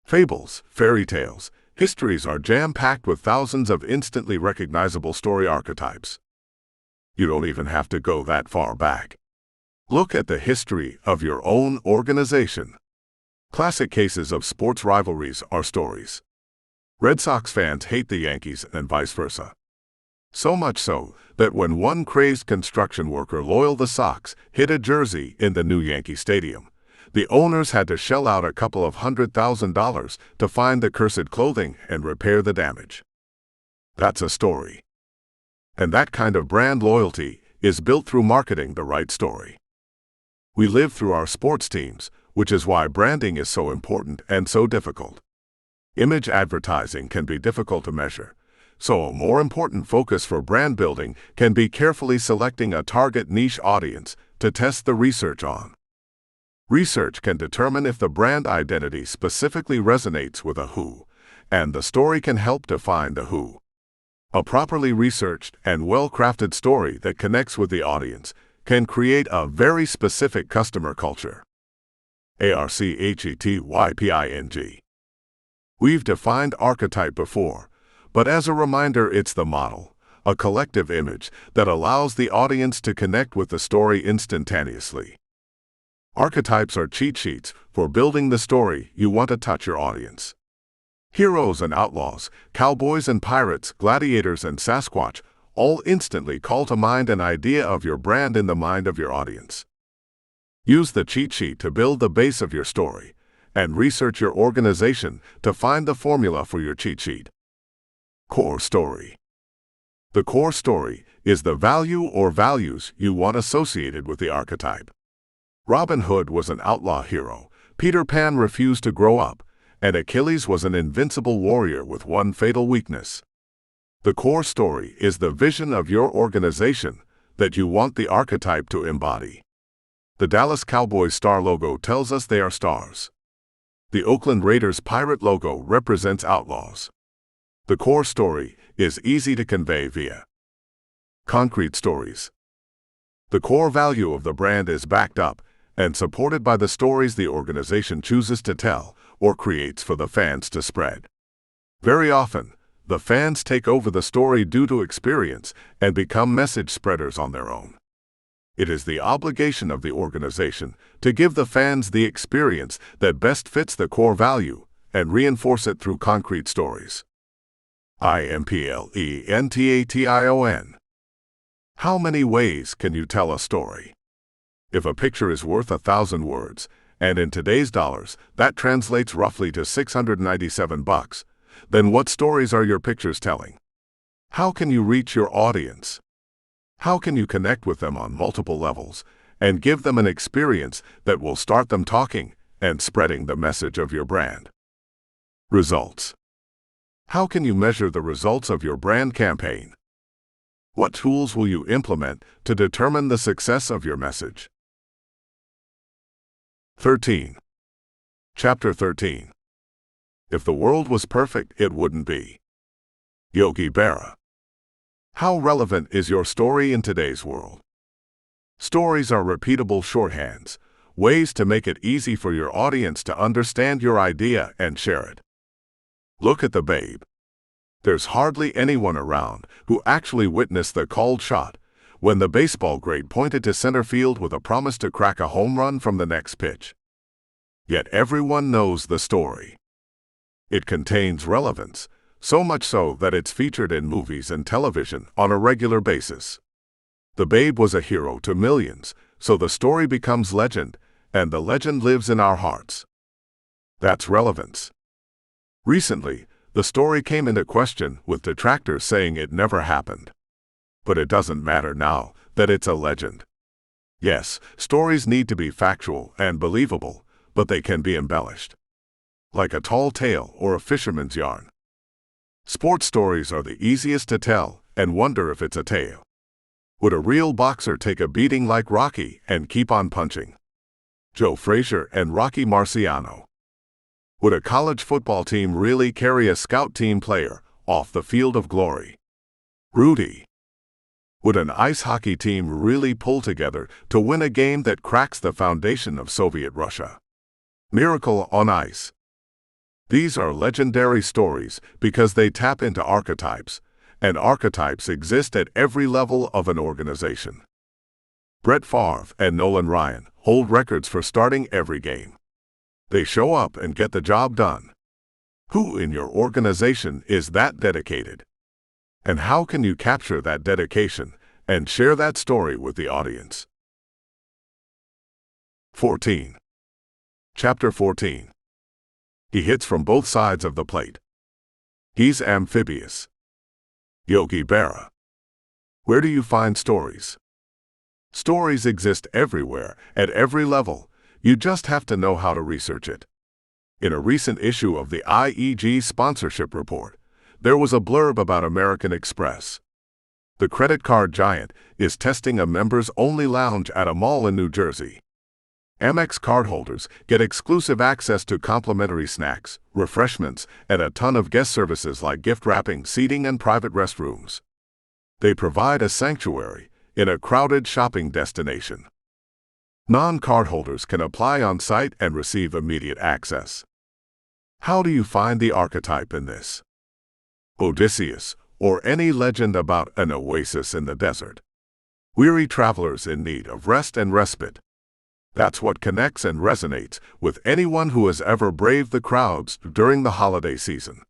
Fables, fairy tales, histories are jam-packed with thousands of instantly recognizable story archetypes. You don't even have to go that far back. Look at the history of your own organization. Classic cases of sports rivalries are stories. Red Sox fans hate the Yankees and vice versa. So much so that when one crazed construction worker loyal to the Sox hid a jersey in the new Yankee Stadium, the owners had to shell out a couple of $100,000 to find the cursed clothing and repair the damage. That's a story. And that kind of brand loyalty is built through marketing the right story. We live through our sports teams, which is why branding is so important and so difficult. Image advertising can be difficult to measure, so a more important focus for brand building can be carefully selecting a target niche audience to test the research on. Research can determine if the brand identity specifically resonates with a who, and the story can help define the who. A properly researched and well-crafted story that connects with the audience can create a very specific customer culture. ARCHETYPING. We've defined archetype before, but as a reminder, it's the model, a collective image that allows the audience to connect with the story instantaneously. Archetypes are cheat sheets for building the story you want to touch your audience. Heroes and outlaws, cowboys and pirates, gladiators and Sasquatch all instantly call to mind an idea of your brand in the mind of your audience. Use the cheat sheet to build the base of your story, and research your organization to find the formula for your cheat sheet. Core story. The core story is the value or values you want associated with the archetype. Robin Hood was an outlaw hero, Peter Pan refused to grow up, and Achilles was an invincible warrior with one fatal weakness. The core story is the vision of your organization that you want the archetype to embody. The Dallas Cowboys star logo tells us they are stars. The Oakland Raiders pirate logo represents outlaws. The core story is easy to convey via concrete stories. The core value of the brand is backed up and supported by the stories the organization chooses to tell or creates for the fans to spread. Very often, the fans take over the story due to experience and become message spreaders on their own. It is the obligation of the organization to give the fans the experience that best fits the core value and reinforce it through concrete stories. IMPLENTATION. How many ways can you tell a story? If a picture is worth 1,000 words, and in today's dollars, that translates roughly to $697, then what stories are your pictures telling? How can you reach your audience? How can you connect with them on multiple levels and give them an experience that will start them talking and spreading the message of your brand? Results. How can you measure the results of your brand campaign? What tools will you implement to determine the success of your message? 13. Chapter 13. If the world was perfect, it wouldn't be. Yogi Berra. How relevant is your story in today's world? Stories are repeatable shorthands, ways to make it easy for your audience to understand your idea and share it. Look at the Babe. There's hardly anyone around who actually witnessed the called shot when the baseball great pointed to center field with a promise to crack a home run from the next pitch. Yet everyone knows the story. It contains relevance, so much so that it's featured in movies and television on a regular basis. The Babe was a hero to millions, so the story becomes legend, and the legend lives in our hearts. That's relevance. Recently, the story came into question with detractors saying it never happened. But it doesn't matter now that it's a legend. Yes, stories need to be factual and believable, but they can be embellished. Like a tall tale or a fisherman's yarn. Sports stories are the easiest to tell and wonder if it's a tale. Would a real boxer take a beating like Rocky and keep on punching? Joe Frazier and Rocky Marciano. Would a college football team really carry a scout team player off the field of glory? Rudy. Would an ice hockey team really pull together to win a game that cracks the foundation of Soviet Russia? Miracle on Ice. These are legendary stories because they tap into archetypes, and archetypes exist at every level of an organization. Brett Favre and Nolan Ryan hold records for starting every game. They show up and get the job done. Who in your organization is that dedicated? And how can you capture that dedication and share that story with the audience? 14. Chapter 14. He hits from both sides of the plate. He's amphibious. Yogi Berra. Where do you find stories? Stories exist everywhere, at every level. You just have to know how to research it. In a recent issue of the IEG sponsorship report, there was a blurb about American Express. The credit card giant is testing a members-only lounge at a mall in New Jersey. Amex cardholders get exclusive access to complimentary snacks, refreshments, and a ton of guest services like gift wrapping, seating, and private restrooms. They provide a sanctuary, in a crowded shopping destination. Non-cardholders can apply on-site and receive immediate access. How do you find the archetype in this? Odysseus, or any legend about an oasis in the desert. Weary travelers in need of rest and respite. That's what connects and resonates with anyone who has ever braved the crowds during the holiday season.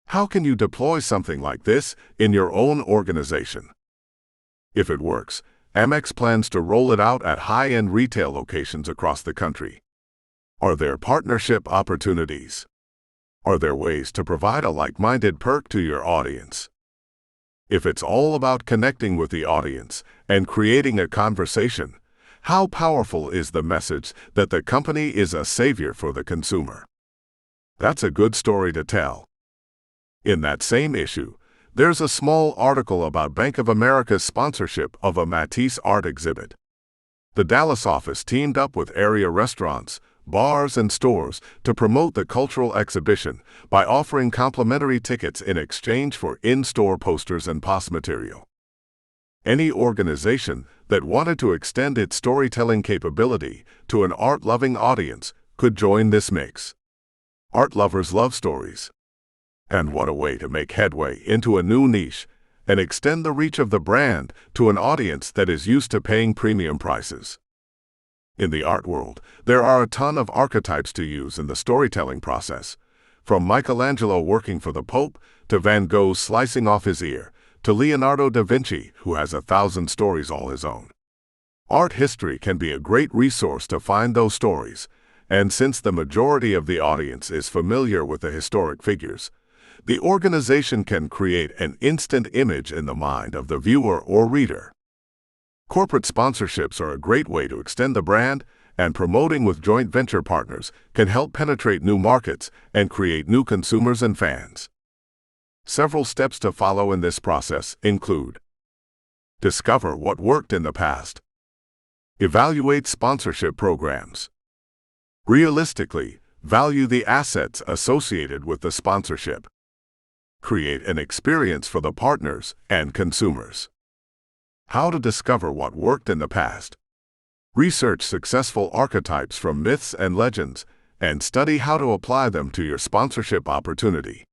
How can you deploy something like this in your own organization? If it works, Amex plans to roll it out at high-end retail locations across the country. Are there partnership opportunities? Are there ways to provide a like-minded perk to your audience? If it's all about connecting with the audience and creating a conversation, how powerful is the message that the company is a savior for the consumer? That's a good story to tell. In that same issue, there's a small article about Bank of America's sponsorship of a Matisse art exhibit. The Dallas office teamed up with area restaurants, bars, and stores to promote the cultural exhibition by offering complimentary tickets in exchange for in-store posters and POS material. Any organization that wanted to extend its storytelling capability to an art-loving audience could join this mix. Art lovers love stories. And what a way to make headway into a new niche and extend the reach of the brand to an audience that is used to paying premium prices. In the art world, there are a ton of archetypes to use in the storytelling process, from Michelangelo working for the Pope, to Van Gogh slicing off his ear, to Leonardo da Vinci, who has 1,000 stories all his own. Art history can be a great resource to find those stories, and since the majority of the audience is familiar with the historic figures, the organization can create an instant image in the mind of the viewer or reader. Corporate sponsorships are a great way to extend the brand, and promoting with joint venture partners can help penetrate new markets and create new consumers and fans. Several steps to follow in this process include: discover what worked in the past. Evaluate sponsorship programs. Realistically, value the assets associated with the sponsorship. Create an experience for the partners and consumers. How to discover what worked in the past. Research successful archetypes from myths and legends, and study how to apply them to your sponsorship opportunity.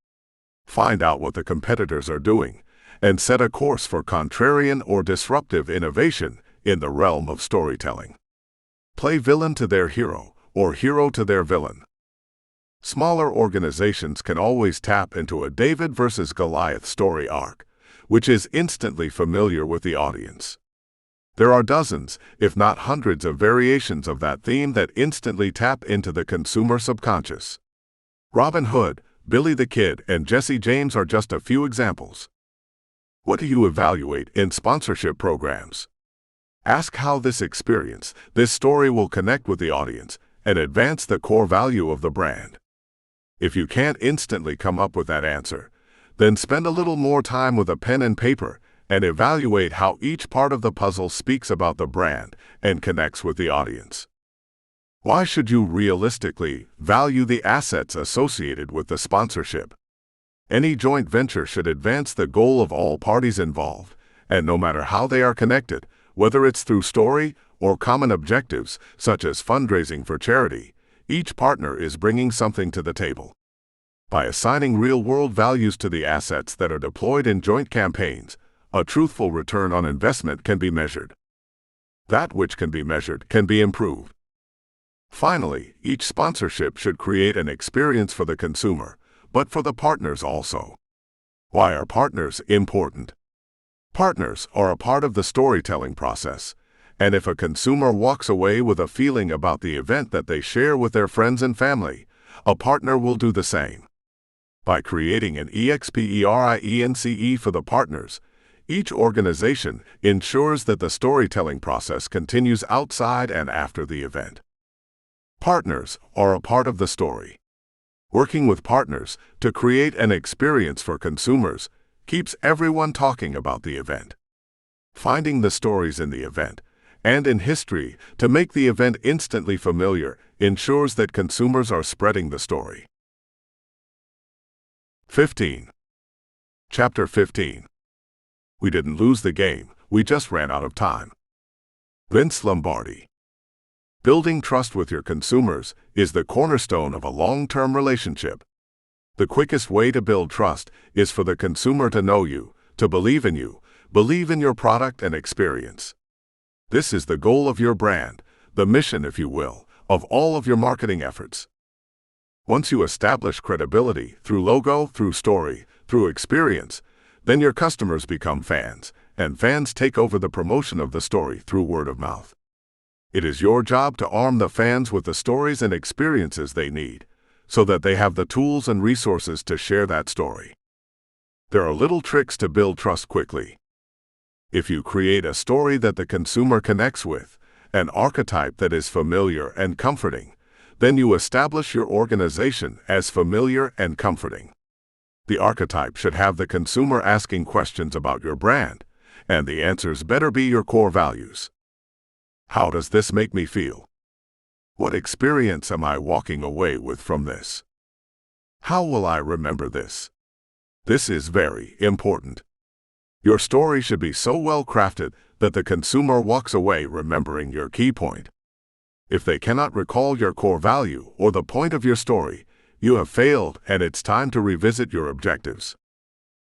Find out what the competitors are doing, and set a course for contrarian or disruptive innovation in the realm of storytelling. Play villain to their hero, or hero to their villain. Smaller organizations can always tap into a David versus Goliath story arc, which is instantly familiar with the audience. There are dozens, if not hundreds, of variations of that theme that instantly tap into the consumer subconscious. Robin Hood, Billy the Kid, and Jesse James are just a few examples. What do you evaluate in sponsorship programs? Ask how this story will connect with the audience and advance the core value of the brand. If you can't instantly come up with that answer, then spend a little more time with a pen and paper and evaluate how each part of the puzzle speaks about the brand and connects with the audience. Why should you realistically value the assets associated with the sponsorship? Any joint venture should advance the goal of all parties involved, and no matter how they are connected, whether it's through story or common objectives such as fundraising for charity, each partner is bringing something to the table. By assigning real-world values to the assets that are deployed in joint campaigns, a truthful return on investment can be measured. That which can be measured can be improved. Finally, each sponsorship should create an experience for the consumer, but for the partners also. Why are partners important? Partners are a part of the storytelling process, and if a consumer walks away with a feeling about the event that they share with their friends and family, a partner will do the same. By creating an experience for the partners, each organization ensures that the storytelling process continues outside and after the event. Partners are a part of the story. Working with partners to create an experience for consumers keeps everyone talking about the event. Finding the stories in the event and in history to make the event instantly familiar ensures that consumers are spreading the story. 15. Chapter 15. We didn't lose the game, we just ran out of time. Vince Lombardi. Building trust with your consumers is the cornerstone of a long-term relationship. The quickest way to build trust is for the consumer to know you, to believe in you, believe in your product and experience. This is the goal of your brand, the mission, if you will, of all of your marketing efforts. Once you establish credibility through logo, through story, through experience, then your customers become fans, and fans take over the promotion of the story through word of mouth. It is your job to arm the fans with the stories and experiences they need, so that they have the tools and resources to share that story. There are little tricks to build trust quickly. If you create a story that the consumer connects with, an archetype that is familiar and comforting, then you establish your organization as familiar and comforting. The archetype should have the consumer asking questions about your brand, and the answers better be your core values. How does this make me feel? What experience am I walking away with from this? How will I remember this? This is very important. Your story should be so well crafted that the consumer walks away remembering your key point. If they cannot recall your core value or the point of your story, you have failed and it's time to revisit your objectives.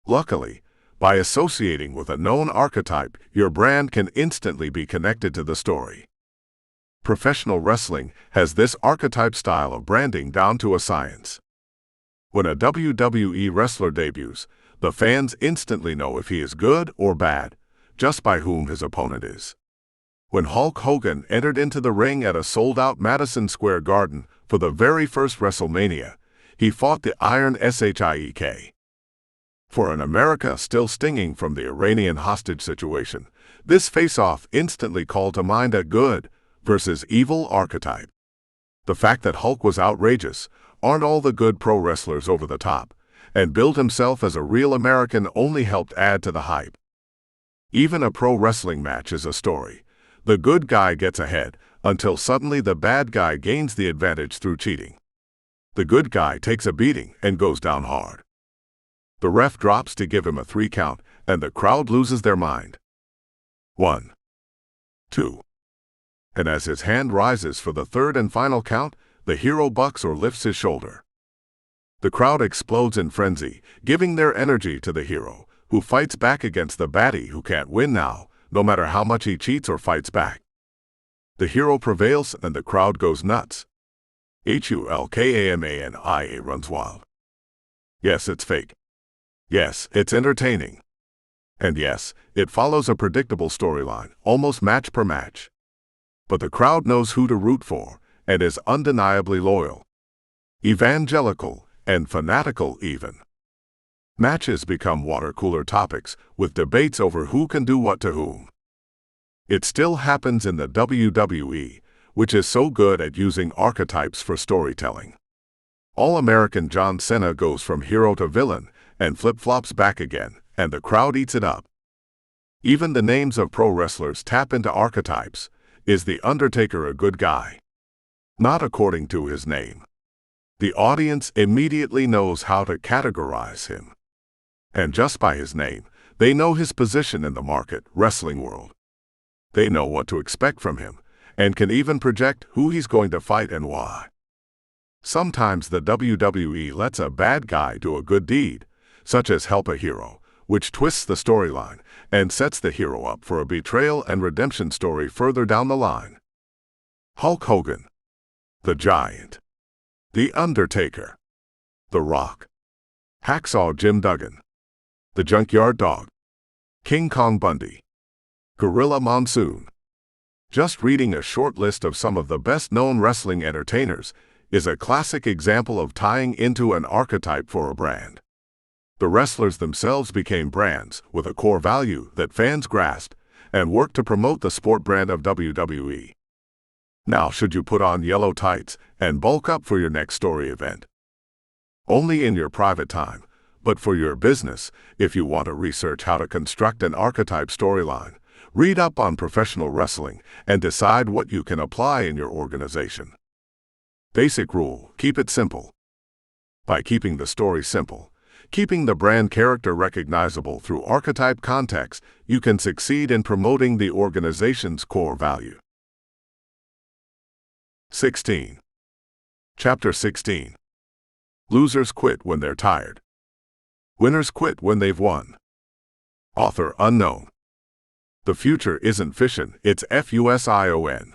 Luckily, by associating with a known archetype, your brand can instantly be connected to the story. Professional wrestling has this archetype style of branding down to a science. When a WWE wrestler debuts, the fans instantly know if he is good or bad, just by whom his opponent is. When Hulk Hogan entered into the ring at a sold-out Madison Square Garden for the very first WrestleMania, he fought the Iron Sheik. For an America still stinging from the Iranian hostage situation, this face-off instantly called to mind a good versus evil archetype. The fact that Hulk was outrageous, aren't all the good pro wrestlers over the top, and billed himself as a real American only helped add to the hype. Even a pro wrestling match is a story. The good guy gets ahead, until suddenly the bad guy gains the advantage through cheating. The good guy takes a beating and goes down hard. The ref drops to give him a 3 count, and the crowd loses their mind. 1, 2. And as his hand rises for the 3rd and final count, the hero bucks or lifts his shoulder. The crowd explodes in frenzy, giving their energy to the hero, who fights back against the baddie who can't win now, no matter how much he cheats or fights back. The hero prevails and the crowd goes nuts. Hulkamania runs wild. Yes, it's fake. Yes, it's entertaining. And yes, it follows a predictable storyline, almost match per match. But the crowd knows who to root for, and is undeniably loyal. Evangelical, and fanatical even. Matches become water-cooler topics, with debates over who can do what to whom. It still happens in the WWE, which is so good at using archetypes for storytelling. All-American John Cena goes from hero to villain, and flip-flops back again, and the crowd eats it up. Even the names of pro wrestlers tap into archetypes. Is The Undertaker a good guy? Not according to his name. The audience immediately knows how to categorize him. And just by his name, they know his position in the market wrestling world. They know what to expect from him, and can even project who he's going to fight and why. Sometimes the WWE lets a bad guy do a good deed, such as help a hero, which twists the storyline and sets the hero up for a betrayal and redemption story further down the line. Hulk Hogan, the Giant, The Undertaker, The Rock, Hacksaw Jim Duggan, The Junkyard Dog, King Kong Bundy, Gorilla Monsoon. Just reading a short list of some of the best-known wrestling entertainers is a classic example of tying into an archetype for a brand. The wrestlers themselves became brands with a core value that fans grasped and worked to promote the sport brand of WWE. Now, should you put on yellow tights and bulk up for your next story event? Only in your private time, but for your business, if you want to research how to construct an archetype storyline, read up on professional wrestling and decide what you can apply in your organization. Basic rule: keep it simple. By keeping the story simple, Keeping the brand character recognizable through archetype context, you can succeed in promoting the organization's core value. 16. Chapter 16. Losers quit when they're tired. Winners quit when they've won. Author unknown. The future isn't fission, it's FUSION.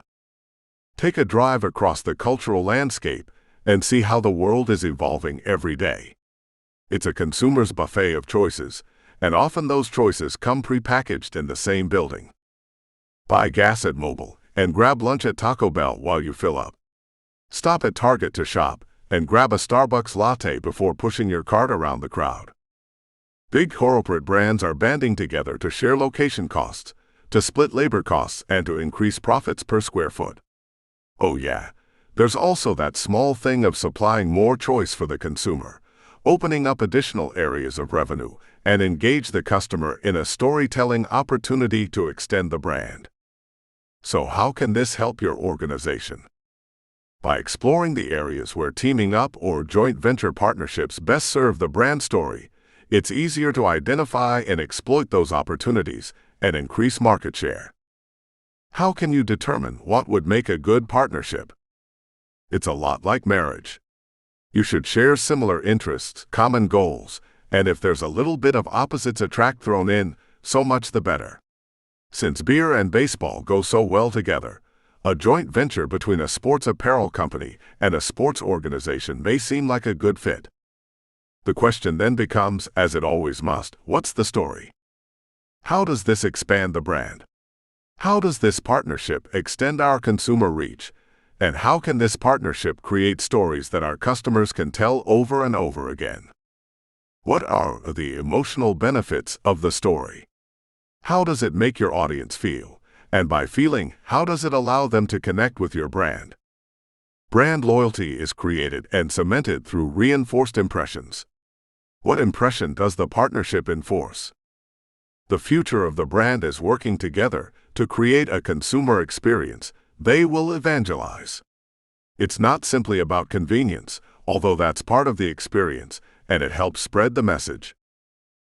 Take a drive across the cultural landscape and see how the world is evolving every day. It's a consumer's buffet of choices, and often those choices come prepackaged in the same building. Buy gas at Mobil and grab lunch at Taco Bell while you fill up. Stop at Target to shop and grab a Starbucks latte before pushing your cart around the crowd. Big corporate brands are banding together to share location costs, to split labor costs, and to increase profits per square foot. Oh yeah, there's also that small thing of supplying more choice for the consumer, opening up additional areas of revenue, and engage the customer in a storytelling opportunity to extend the brand. So how can this help your organization? By exploring the areas where teaming up or joint venture partnerships best serve the brand story, it's easier to identify and exploit those opportunities and increase market share. How can you determine what would make a good partnership? It's a lot like marriage. You should share similar interests, common goals, and if there's a little bit of opposites attract thrown in, so much the better. Since beer and baseball go so well together, a joint venture between a sports apparel company and a sports organization may seem like a good fit. The question then becomes, as it always must, what's the story? How does this expand the brand? How does this partnership extend our consumer reach? And how can this partnership create stories that our customers can tell over and over again? What are the emotional benefits of the story? How does it make your audience feel? And by feeling, how does it allow them to connect with your brand? Brand loyalty is created and cemented through reinforced impressions. What impression does the partnership enforce? The future of the brand is working together to create a consumer experience they will evangelize. It's not simply about convenience, although that's part of the experience, and it helps spread the message.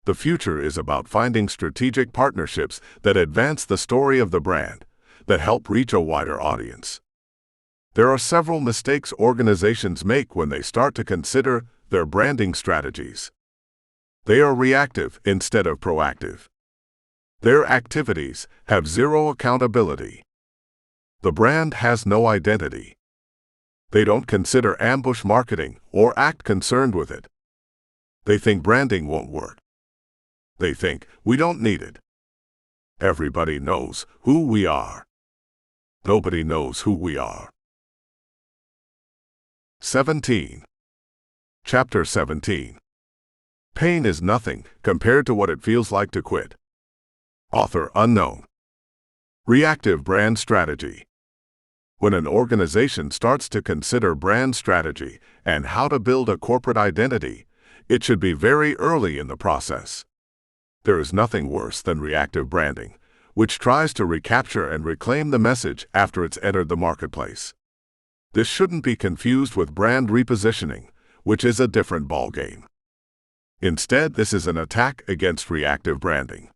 The future is about finding strategic partnerships that advance the story of the brand, that help reach a wider audience. There are several mistakes organizations make when they start to consider their branding strategies. They are reactive instead of proactive. Their activities have zero accountability. The brand has no identity. They don't consider ambush marketing or act concerned with it. They think branding won't work. They think we don't need it. Everybody knows who we are. Nobody knows who we are. 17. Chapter 17. Pain is nothing compared to what it feels like to quit. Author unknown. Reactive brand strategy. When an organization starts to consider brand strategy and how to build a corporate identity, it should be very early in the process. There is nothing worse than reactive branding, which tries to recapture and reclaim the message after it's entered the marketplace. This shouldn't be confused with brand repositioning, which is a different ballgame. Instead, this is an attack against reactive branding.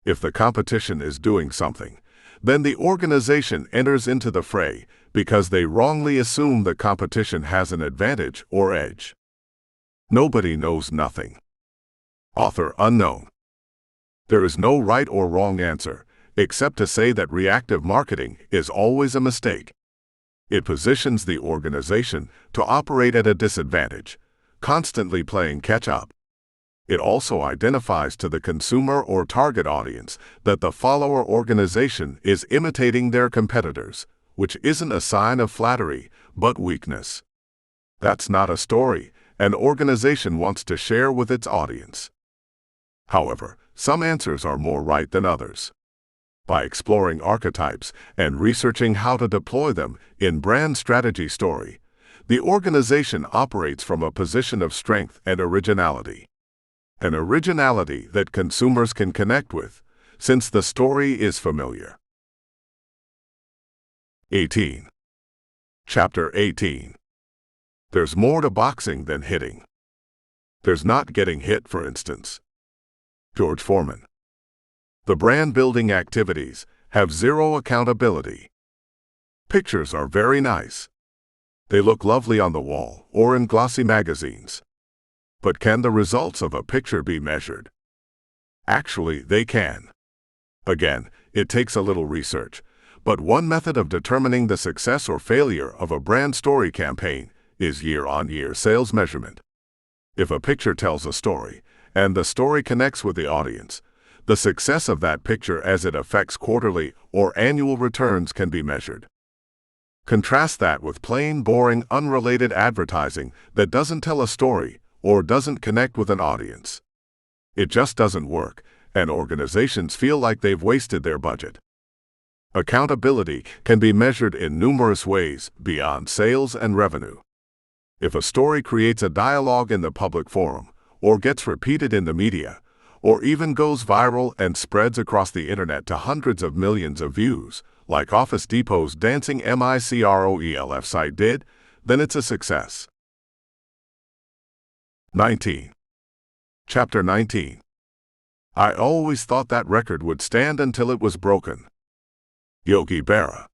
If the competition is doing something, then the organization enters into the fray because they wrongly assume the competition has an advantage or edge. Nobody knows nothing. Author unknown. There is no right or wrong answer, except to say that reactive marketing is always a mistake. It positions the organization to operate at a disadvantage, constantly playing catch-up. It also identifies to the consumer or target audience that the follower organization is imitating their competitors, which isn't a sign of flattery, but weakness. That's not a story an organization wants to share with its audience. However, some answers are more right than others. By exploring archetypes and researching how to deploy them in brand strategy story, the organization operates from a position of strength and originality. An originality that consumers can connect with, since the story is familiar. 18. Chapter 18. There's more to boxing than hitting. There's not getting hit, for instance. George Foreman. The brand-building activities have zero accountability. Pictures are very nice. They look lovely on the wall or in glossy magazines. But can the results of a picture be measured? Actually, they can. Again, it takes a little research, but one method of determining the success or failure of a brand story campaign is year-on-year sales measurement. If a picture tells a story, and the story connects with the audience, the success of that picture as it affects quarterly or annual returns can be measured. Contrast that with plain, boring, unrelated advertising that doesn't tell a story or doesn't connect with an audience. It just doesn't work, and organizations feel like they've wasted their budget. Accountability can be measured in numerous ways beyond sales and revenue. If a story creates a dialogue in the public forum, or gets repeated in the media, or even goes viral and spreads across the internet to hundreds of millions of views, like Office Depot's dancing Microelf site did, then it's a success. 19. Chapter 19. I always thought that record would stand until it was broken. Yogi Berra.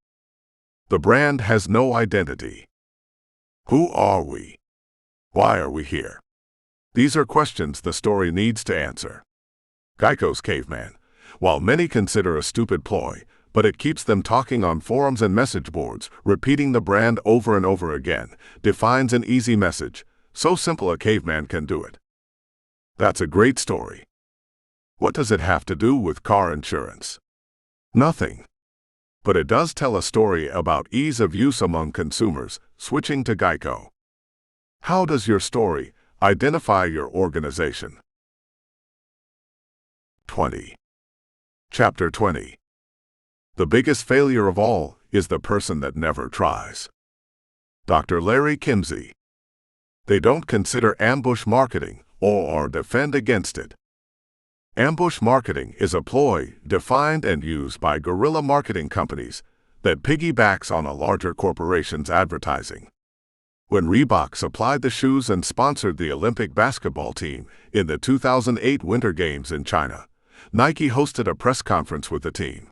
The brand has no identity. Who are we? Why are we here? These are questions the story needs to answer. Geico's caveman, while many consider a stupid ploy, but it keeps them talking on forums and message boards, repeating the brand over and over again, defines an easy message, so simple a caveman can do it. That's a great story. What does it have to do with car insurance? Nothing. But it does tell a story about ease of use among consumers switching to Geico. How does your story identify your organization? 20. Chapter 20. The biggest failure of all is the person that never tries. Dr. Larry Kimsey. They don't consider ambush marketing or defend against it. Ambush marketing is a ploy defined and used by guerrilla marketing companies that piggybacks on a larger corporation's advertising. When Reebok supplied the shoes and sponsored the Olympic basketball team in the 2008 Winter Games in China, Nike hosted a press conference with the team.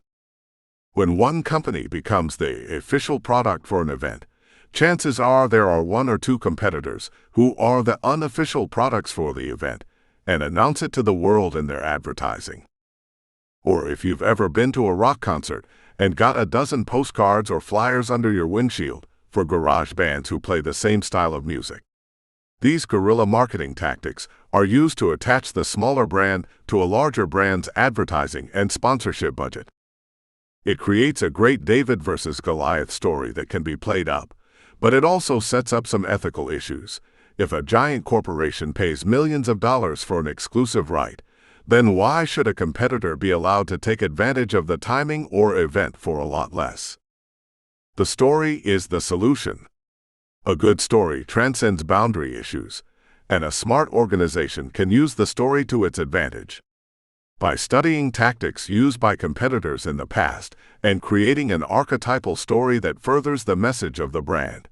When one company becomes the official product for an event, chances are there are one or two competitors who are the unofficial products for the event and announce it to the world in their advertising. Or if you've ever been to a rock concert and got a dozen postcards or flyers under your windshield for garage bands who play the same style of music. These guerrilla marketing tactics are used to attach the smaller brand to a larger brand's advertising and sponsorship budget. It creates a great David versus Goliath story that can be played up, but it also sets up some ethical issues. If a giant corporation pays millions of dollars for an exclusive right, then why should a competitor be allowed to take advantage of the timing or event for a lot less? The story is the solution. A good story transcends boundary issues, and a smart organization can use the story to its advantage. By studying tactics used by competitors in the past and creating an archetypal story that furthers the message of the brand,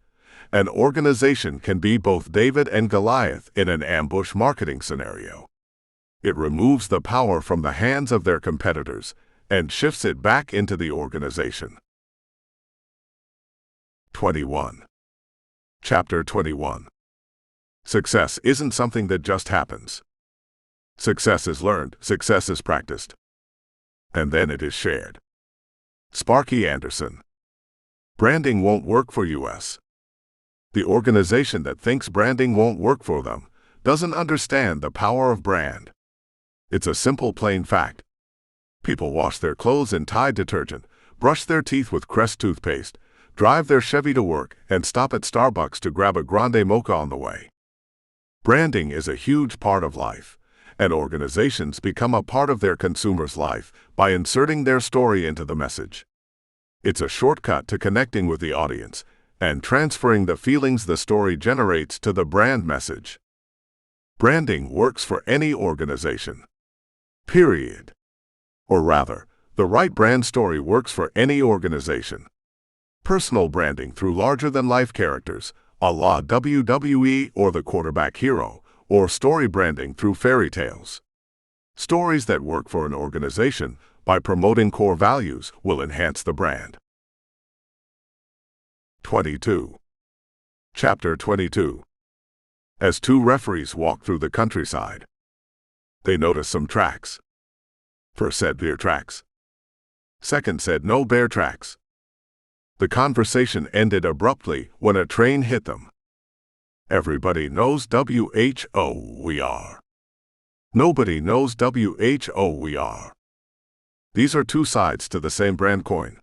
an organization can be both David and Goliath in an ambush marketing scenario. It removes the power from the hands of their competitors and shifts it back into the organization. 21. Chapter 21. Success isn't something that just happens. Success is learned, success is practiced, and then it is shared. Sparky Anderson. Branding won't work for us. The organization that thinks branding won't work for them doesn't understand the power of brand. It's a simple, plain fact. People wash their clothes in Tide detergent, brush their teeth with Crest toothpaste, drive their Chevy to work, and stop at Starbucks to grab a grande mocha on the way. Branding is a huge part of life, and organizations become a part of their consumer's life by inserting their story into the message. It's a shortcut to connecting with the audience and transferring the feelings the story generates to the brand message. Branding works for any organization. Period. Or rather, the right brand story works for any organization. Personal branding through larger-than-life characters, a la WWE or the quarterback hero, or story branding through fairy tales. Stories that work for an organization by promoting core values will enhance the brand. 22. Chapter 22. As two referees walk through the countryside, they notice some tracks. First said bear tracks. Second said no bear tracks. The conversation ended abruptly when a train hit them. Everybody knows who we are. Nobody knows who we are. These are two sides to the same brand coin.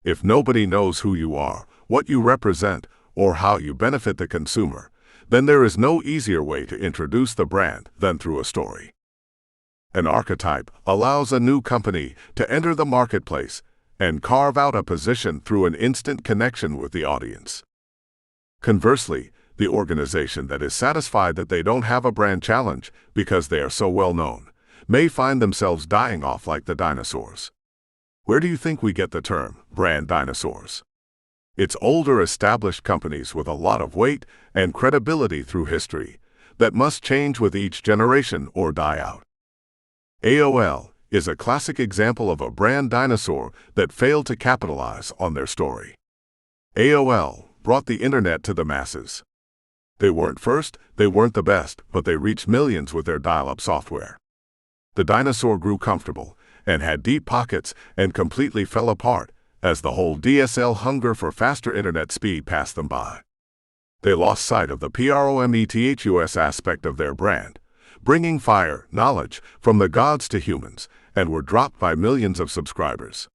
If nobody knows who you are, what you represent, or how you benefit the consumer, then there is no easier way to introduce the brand than through a story. An archetype allows a new company to enter the marketplace and carve out a position through an instant connection with the audience. Conversely, the organization that is satisfied that they don't have a brand challenge because they are so well known may find themselves dying off like the dinosaurs. Where do you think we get the term brand dinosaurs? It's older established companies with a lot of weight and credibility through history that must change with each generation or die out. AOL is a classic example of a brand dinosaur that failed to capitalize on their story. AOL brought the internet to the masses. They weren't first, they weren't the best, but they reached millions with their dial-up software. The dinosaur grew comfortable and had deep pockets and completely fell apart as the whole DSL hunger for faster internet speed passed them by. They lost sight of the PROMETHUS aspect of their brand, bringing fire, knowledge, from the gods to humans, and were dropped by millions of subscribers.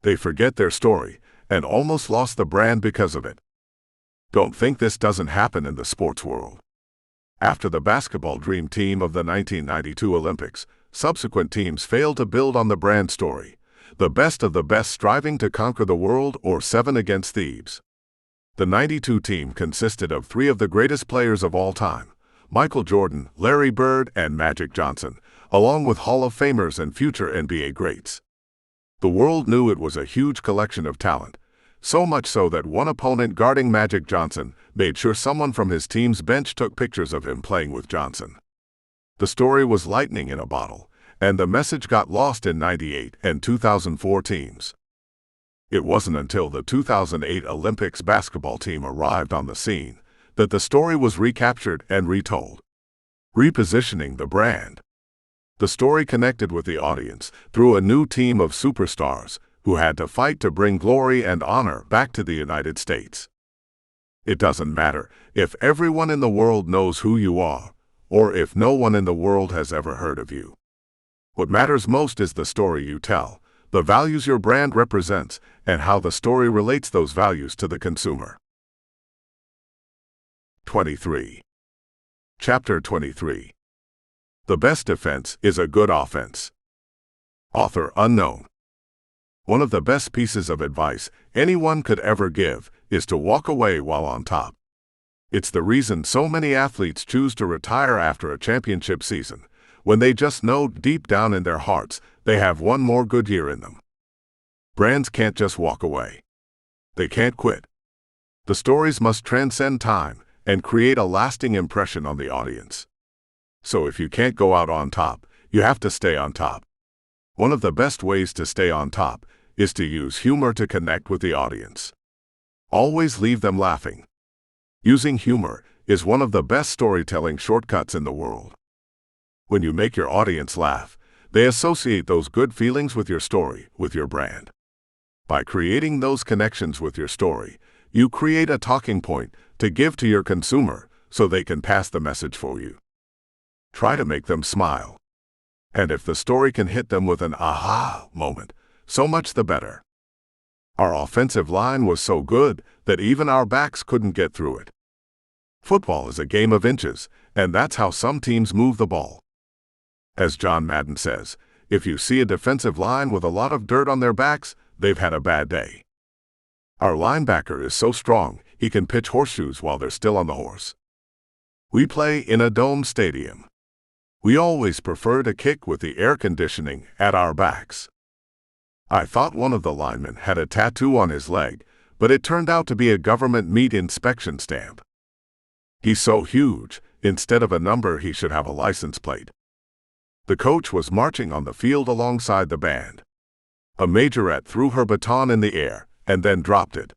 They forget their story and almost lost the brand because of it. Don't think this doesn't happen in the sports world. After the basketball dream team of the 1992 Olympics, subsequent teams failed to build on the brand story, the best of the best striving to conquer the world, or 7 against Thebes. The 92 team consisted of 3 of the greatest players of all time, Michael Jordan, Larry Bird, and Magic Johnson, along with Hall of Famers and future NBA greats. The world knew it was a huge collection of talent, so much so that one opponent guarding Magic Johnson made sure someone from his team's bench took pictures of him playing with Johnson. The story was lightning in a bottle, and the message got lost in 98 and 2004 teams. It wasn't until the 2008 Olympics basketball team arrived on the scene that the story was recaptured and retold. Repositioning the brand. The story connected with the audience through a new team of superstars who had to fight to bring glory and honor back to the United States. It doesn't matter if everyone in the world knows who you are, or if no one in the world has ever heard of you. What matters most is the story you tell, the values your brand represents, and how the story relates those values to the consumer. 23. Chapter 23. The best defense is a good offense. Author unknown. One of the best pieces of advice anyone could ever give is to walk away while on top. It's the reason so many athletes choose to retire after a championship season, when they just know deep down in their hearts they have one more good year in them. Brands can't just walk away. They can't quit. The stories must transcend time and create a lasting impression on the audience. So if you can't go out on top, you have to stay on top. One of the best ways to stay on top is to use humor to connect with the audience. Always leave them laughing. Using humor is one of the best storytelling shortcuts in the world. When you make your audience laugh, they associate those good feelings with your story, with your brand. By creating those connections with your story, you create a talking point to give to your consumer so they can pass the message for you. Try to make them smile. And if the story can hit them with an aha moment, so much the better. Our offensive line was so good that even our backs couldn't get through it. Football is a game of inches, and that's how some teams move the ball. As John Madden says, if you see a defensive line with a lot of dirt on their backs, they've had a bad day. Our linebacker is so strong, he can pitch horseshoes while they're still on the horse. We play in a domed stadium. We always prefer to kick with the air conditioning at our backs. I thought one of the linemen had a tattoo on his leg, but it turned out to be a government meat inspection stamp. He's so huge, Instead of a number, he should have a license plate. The coach was marching on the field alongside the band. A majorette threw her baton in the air and then dropped it.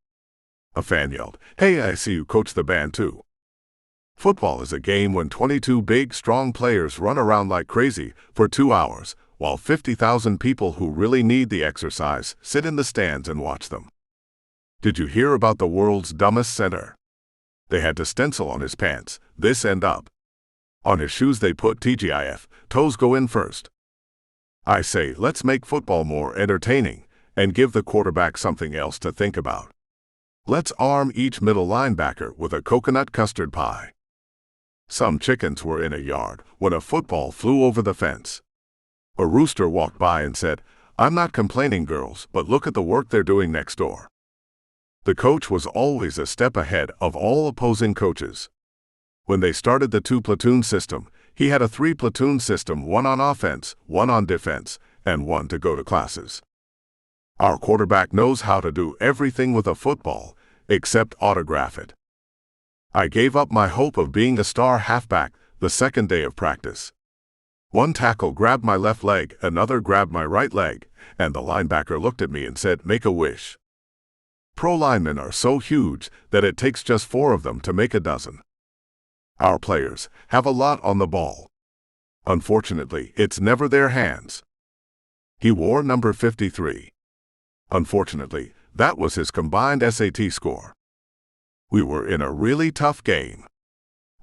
A fan yelled, "Hey, I see you coach the band too." Football is a game when 22 big, strong players run around like crazy for 2 hours, while 50,000 people who really need the exercise sit in the stands and watch them. Did you hear about the world's dumbest center? They had to stencil on his pants, "This end up." On his shoes they put TGIF, "Toes go in first." I say, let's make football more entertaining and give the quarterback something else to think about. Let's arm each middle linebacker with a coconut custard pie. Some chickens were in a yard when a football flew over the fence. A rooster walked by and said, "I'm not complaining, girls, but look at the work they're doing next door." The coach was always a step ahead of all opposing coaches. When they started the 2-platoon system, he had a 3-platoon system, 1 on offense, 1 on defense, and 1 to go to classes. Our quarterback knows how to do everything with a football, except autograph it. I gave up my hope of being a star halfback the second day of practice. One tackle grabbed my left leg, another grabbed my right leg, and the linebacker looked at me and said, "Make a wish." Pro linemen are so huge that it takes just 4 of them to make a dozen. Our players have a lot on the ball. Unfortunately, it's never their hands. He wore number 53. Unfortunately, that was his combined SAT score. We were in a really tough game.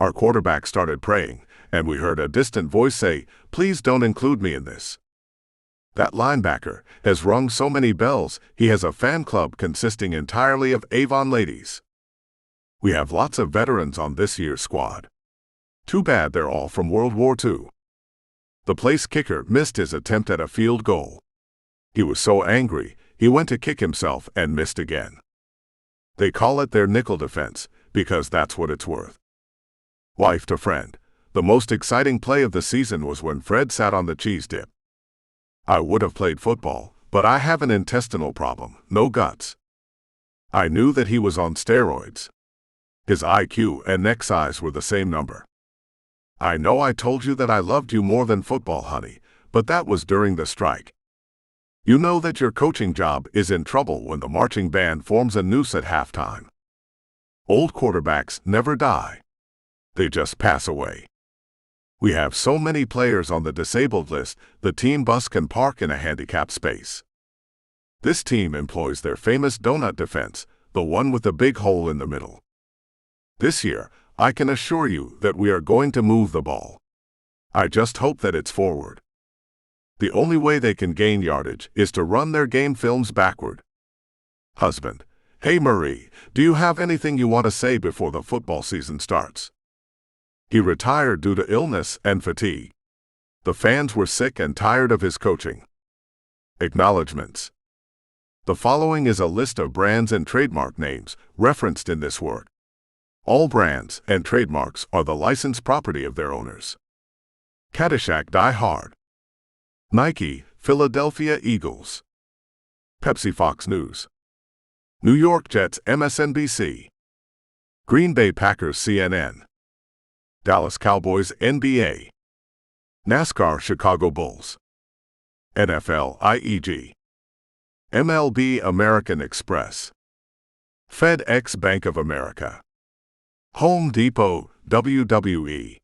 Our quarterback started praying, and we heard a distant voice say, "Please don't include me in this." That linebacker has rung so many bells, he has a fan club consisting entirely of Avon ladies. We have lots of veterans on this year's squad. Too bad they're all from World War II. The place kicker missed his attempt at a field goal. He was so angry, he went to kick himself and missed again. They call it their nickel defense, because that's what it's worth. Wife to friend, the most exciting play of the season was when Fred sat on the cheese dip. I would have played football, but I have an intestinal problem, no guts. I knew that he was on steroids. His IQ and neck size were the same number. I know I told you that I loved you more than football, honey, but that was during the strike. You know that your coaching job is in trouble when the marching band forms a noose at halftime. Old quarterbacks never die. They just pass away. We have so many players on the disabled list, the team bus can park in a handicapped space. This team employs their famous donut defense, the one with the big hole in the middle. This year, I can assure you that we are going to move the ball. I just hope that it's forward. The only way they can gain yardage is to run their game films backward. Husband: "Hey Marie, do you have anything you want to say before the football season starts?" He retired due to illness and fatigue. The fans were sick and tired of his coaching. Acknowledgements. The following is a list of brands and trademark names referenced in this work. All brands and trademarks are the licensed property of their owners. Caddyshack Die Hard. Nike, Philadelphia Eagles. Pepsi Fox News. New York Jets MSNBC. Green Bay Packers CNN. Dallas Cowboys NBA. NASCAR Chicago Bulls. NFL IEG. MLB American Express. FedEx Bank of America. Home Depot WWE.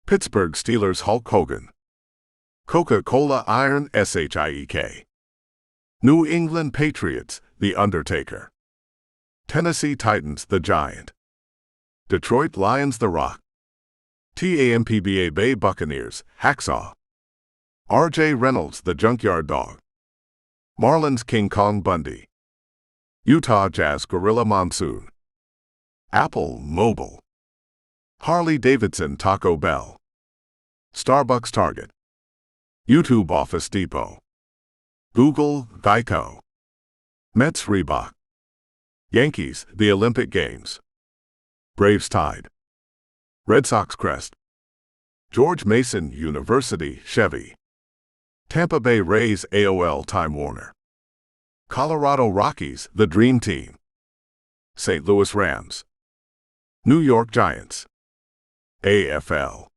Pittsburgh Steelers Hulk Hogan. Coca-Cola Iron SHIEK. New England Patriots The Undertaker. Tennessee Titans The Giant. Detroit Lions The Rock. Tampa Bay Buccaneers Hacksaw. R.J. Reynolds The Junkyard Dog. Marlins King Kong Bundy. Utah Jazz Gorilla Monsoon. Apple Mobile. Harley-Davidson Taco Bell. Starbucks Target. YouTube Office Depot. Google Geico. Mets Reebok. Yankees The Olympic Games. Braves Tide. Red Sox Crest. George Mason University Chevy. Tampa Bay Rays AOL Time Warner. Colorado Rockies The Dream Team. St. Louis Rams. New York Giants. AFL.